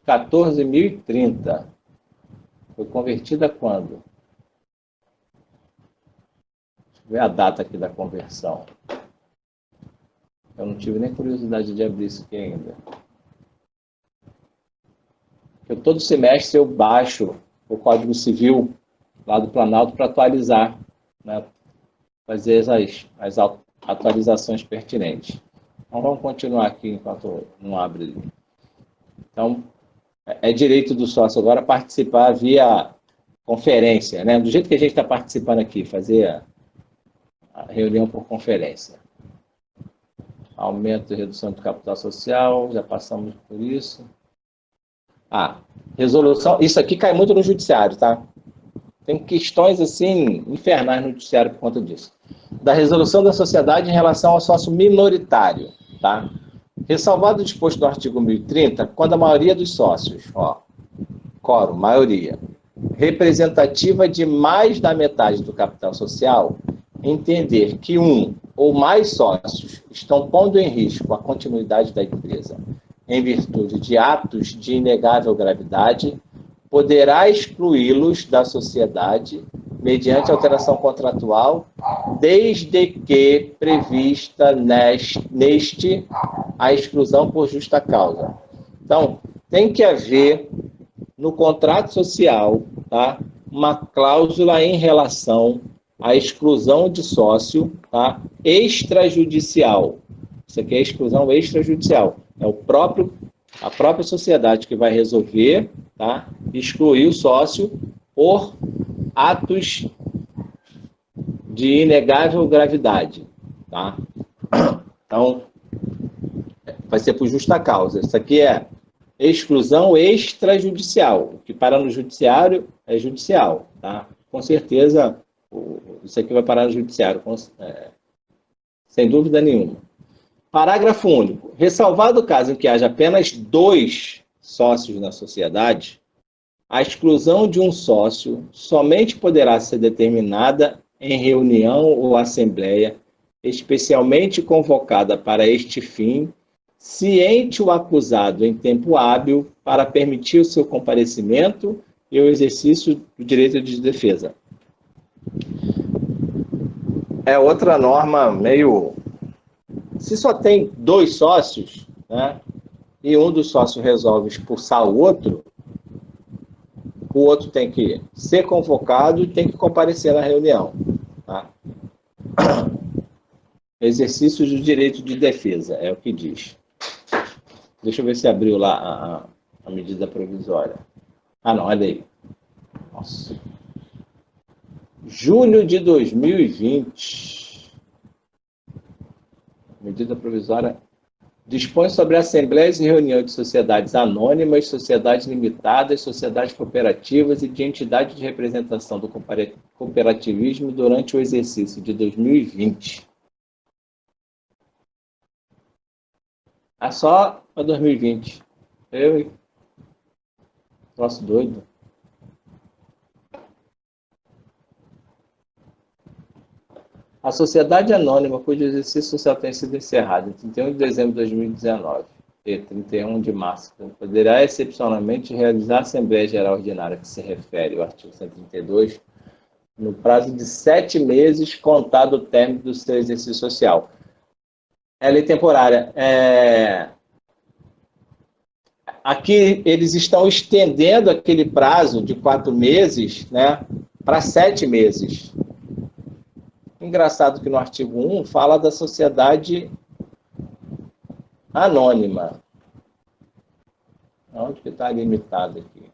14.030. Foi convertida quando? Deixa eu ver a data aqui da conversão. Eu não tive nem curiosidade de abrir isso aqui ainda. Todo semestre eu baixo o Código Civil lá do Planalto para atualizar, né? Fazer as atualizações pertinentes. Então vamos continuar aqui enquanto não abre. Então, é direito do sócio agora participar via conferência, né? Do jeito que a gente está participando aqui, fazer a reunião por conferência. Aumento e redução do capital social, já passamos por isso. Resolução, isso aqui cai muito no judiciário, tá? Tem questões, assim, infernais no judiciário por conta disso. Da resolução da sociedade em relação ao sócio minoritário, tá? Ressalvado o disposto do artigo 1030, quando a maioria dos sócios, quórum, maioria, representativa de mais da metade do capital social, entender que um ou mais sócios estão pondo em risco a continuidade da empresa em virtude de atos de inegável gravidade, poderá excluí-los da sociedade mediante alteração contratual, desde que prevista neste a exclusão por justa causa. Então, tem que haver no contrato social, tá, uma cláusula em relação à exclusão de sócio, tá, extrajudicial. Isso aqui é exclusão extrajudicial. É a própria sociedade que vai resolver, tá, excluir o sócio por atos de inegável gravidade. Tá? Então, vai ser por justa causa. Isso aqui é exclusão extrajudicial. O que para no judiciário é judicial. Tá? Com certeza, isso aqui vai parar no judiciário, sem dúvida nenhuma. Parágrafo único. Ressalvado o caso em que haja apenas 2 sócios na sociedade, a exclusão de um sócio somente poderá ser determinada em reunião ou assembleia, especialmente convocada para este fim, ciente o acusado em tempo hábil para permitir o seu comparecimento e o exercício do direito de defesa. É outra norma meio... Se só tem 2 sócios, né, e um dos sócios resolve expulsar o outro tem que ser convocado e tem que comparecer na reunião. Tá? Exercício do direito de defesa, é o que diz. Deixa eu ver se abriu lá a medida provisória. Não, olha aí. Nossa. Julho de 2020. Medida provisória dispõe sobre assembleias e reuniões de sociedades anônimas, sociedades limitadas, sociedades cooperativas e de entidades de representação do cooperativismo durante o exercício de 2020. Ah, só para 2020. Troço doido. A sociedade anônima, cujo exercício social tenha sido encerrado em 31 de dezembro de 2019 e 31 de março, poderá excepcionalmente realizar a Assembleia Geral Ordinária, que se refere ao artigo 132, no prazo de 7 meses, contado o término do seu exercício social. É lei temporária. Aqui eles estão estendendo aquele prazo de 4 meses, né, para 7 meses. Engraçado que no artigo 1 fala da sociedade anônima. Onde que está limitado aqui?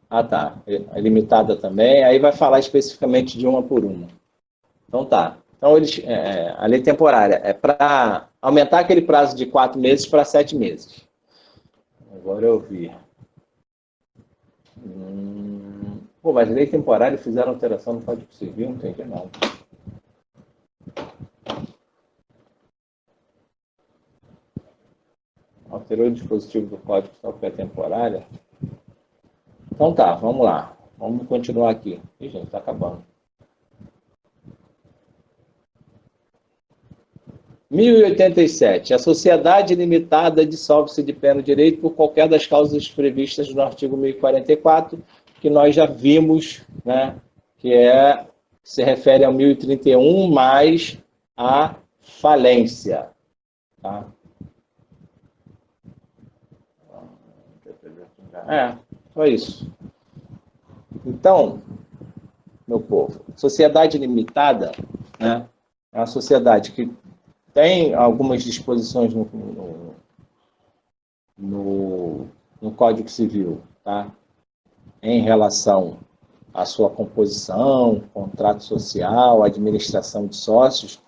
Ah, tá. É limitada também. Aí vai falar especificamente de uma por uma. Então tá. Então, a lei temporária é para aumentar aquele prazo de 4 meses para 7 meses. Agora eu vi. Pô, mas lei temporária fizeram alteração no Código Civil, não entendi não. Alterou o dispositivo do Código só que é temporária. Então tá, vamos lá. Vamos continuar aqui. Ih, gente, está acabando. 1087. A sociedade limitada dissolve-se de pleno direito por qualquer das causas previstas no artigo 1044, que nós já vimos, né, que se refere ao 1031 mais a falência. Tá? Só isso. Então, meu povo, sociedade limitada, né, é uma sociedade que tem algumas disposições no Código Civil, tá? Em relação à sua composição, contrato social, administração de sócios,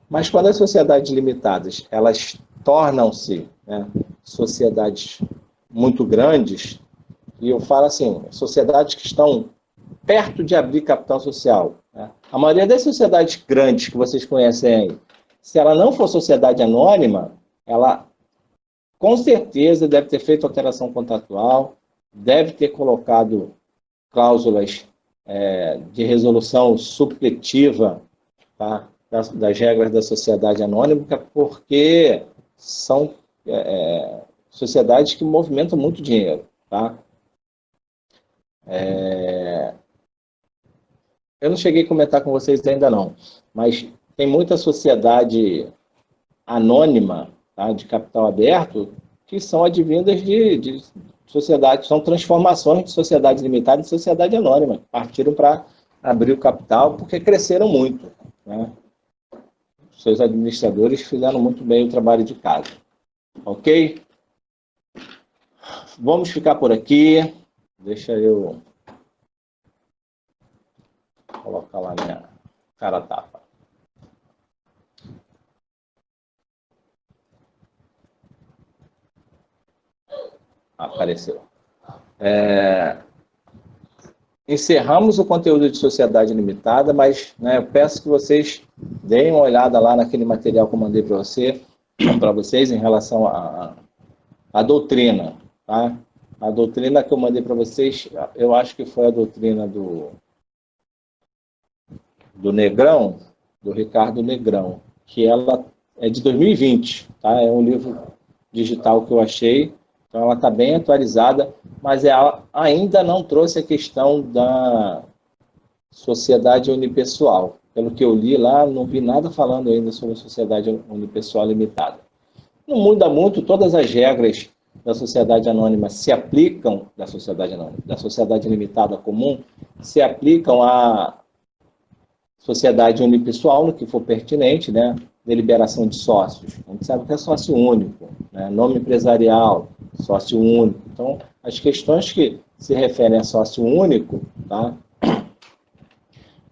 mas quando as sociedades limitadas elas tornam-se, né, sociedades muito grandes, e eu falo assim, sociedades que estão perto de abrir capital social, né? A maioria das sociedades grandes que vocês conhecem aí, se ela não for sociedade anônima, ela com certeza deve ter feito alteração contratual, deve ter colocado cláusulas de resolução supletiva, tá, das regras da sociedade anônima, porque são sociedades que movimentam muito dinheiro. Tá? Eu não cheguei a comentar com vocês ainda não, mas tem muita sociedade anônima, tá, de capital aberto, que são advindas de sociedade, são transformações de sociedade limitada em sociedade anônima, partiram para abrir o capital porque cresceram muito, né? Seus administradores fizeram muito bem o trabalho de casa. Ok? Vamos ficar por aqui. Deixa eu colocar lá minha cara tapa. Apareceu. Encerramos o conteúdo de sociedade limitada, mas, né, eu peço que vocês deem uma olhada lá naquele material que eu mandei para vocês em relação à doutrina. Tá? A doutrina que eu mandei para vocês, eu acho que foi a doutrina do Negrão, do Ricardo Negrão, que ela é de 2020, tá? É um livro digital que eu achei, então ela está bem atualizada, mas ela ainda não trouxe a questão da sociedade unipessoal. Pelo que eu li lá, não vi nada falando ainda sobre a sociedade unipessoal limitada. Não muda muito, todas as regras da sociedade anônima se aplicam, da sociedade limitada comum, se aplicam à sociedade unipessoal, no que for pertinente, né? Deliberação de sócios. A gente sabe que é sócio único, né? Nome empresarial, sócio único. Então, as questões que se referem a sócio único, tá?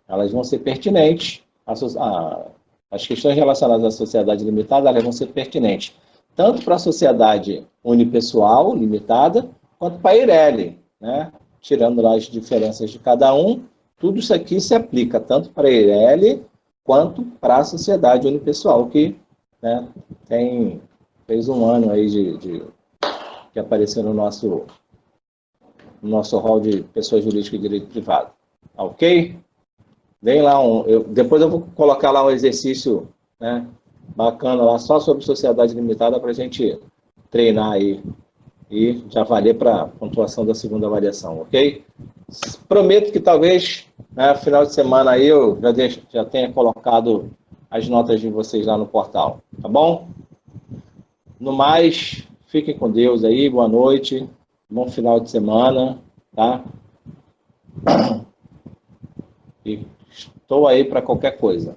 Elas vão ser pertinentes, as questões relacionadas à sociedade limitada, elas vão ser pertinentes tanto para a sociedade unipessoal limitada, quanto para a Eireli, né? Tirando lá as diferenças de cada um, tudo isso aqui se aplica tanto para a Eireli quanto para a sociedade unipessoal, que, né, fez um ano aí que apareceu no nosso hall de pessoas jurídicas e direito privado. Ok? Vem lá, depois eu vou colocar lá um exercício, né, bacana lá, só sobre sociedade limitada, para a gente treinar aí e já valer para a pontuação da segunda avaliação, ok? Prometo que talvez, né, final de semana aí eu já tenha colocado as notas de vocês lá no portal, tá bom? No mais, fiquem com Deus aí, boa noite, bom final de semana, tá? E estou aí para qualquer coisa.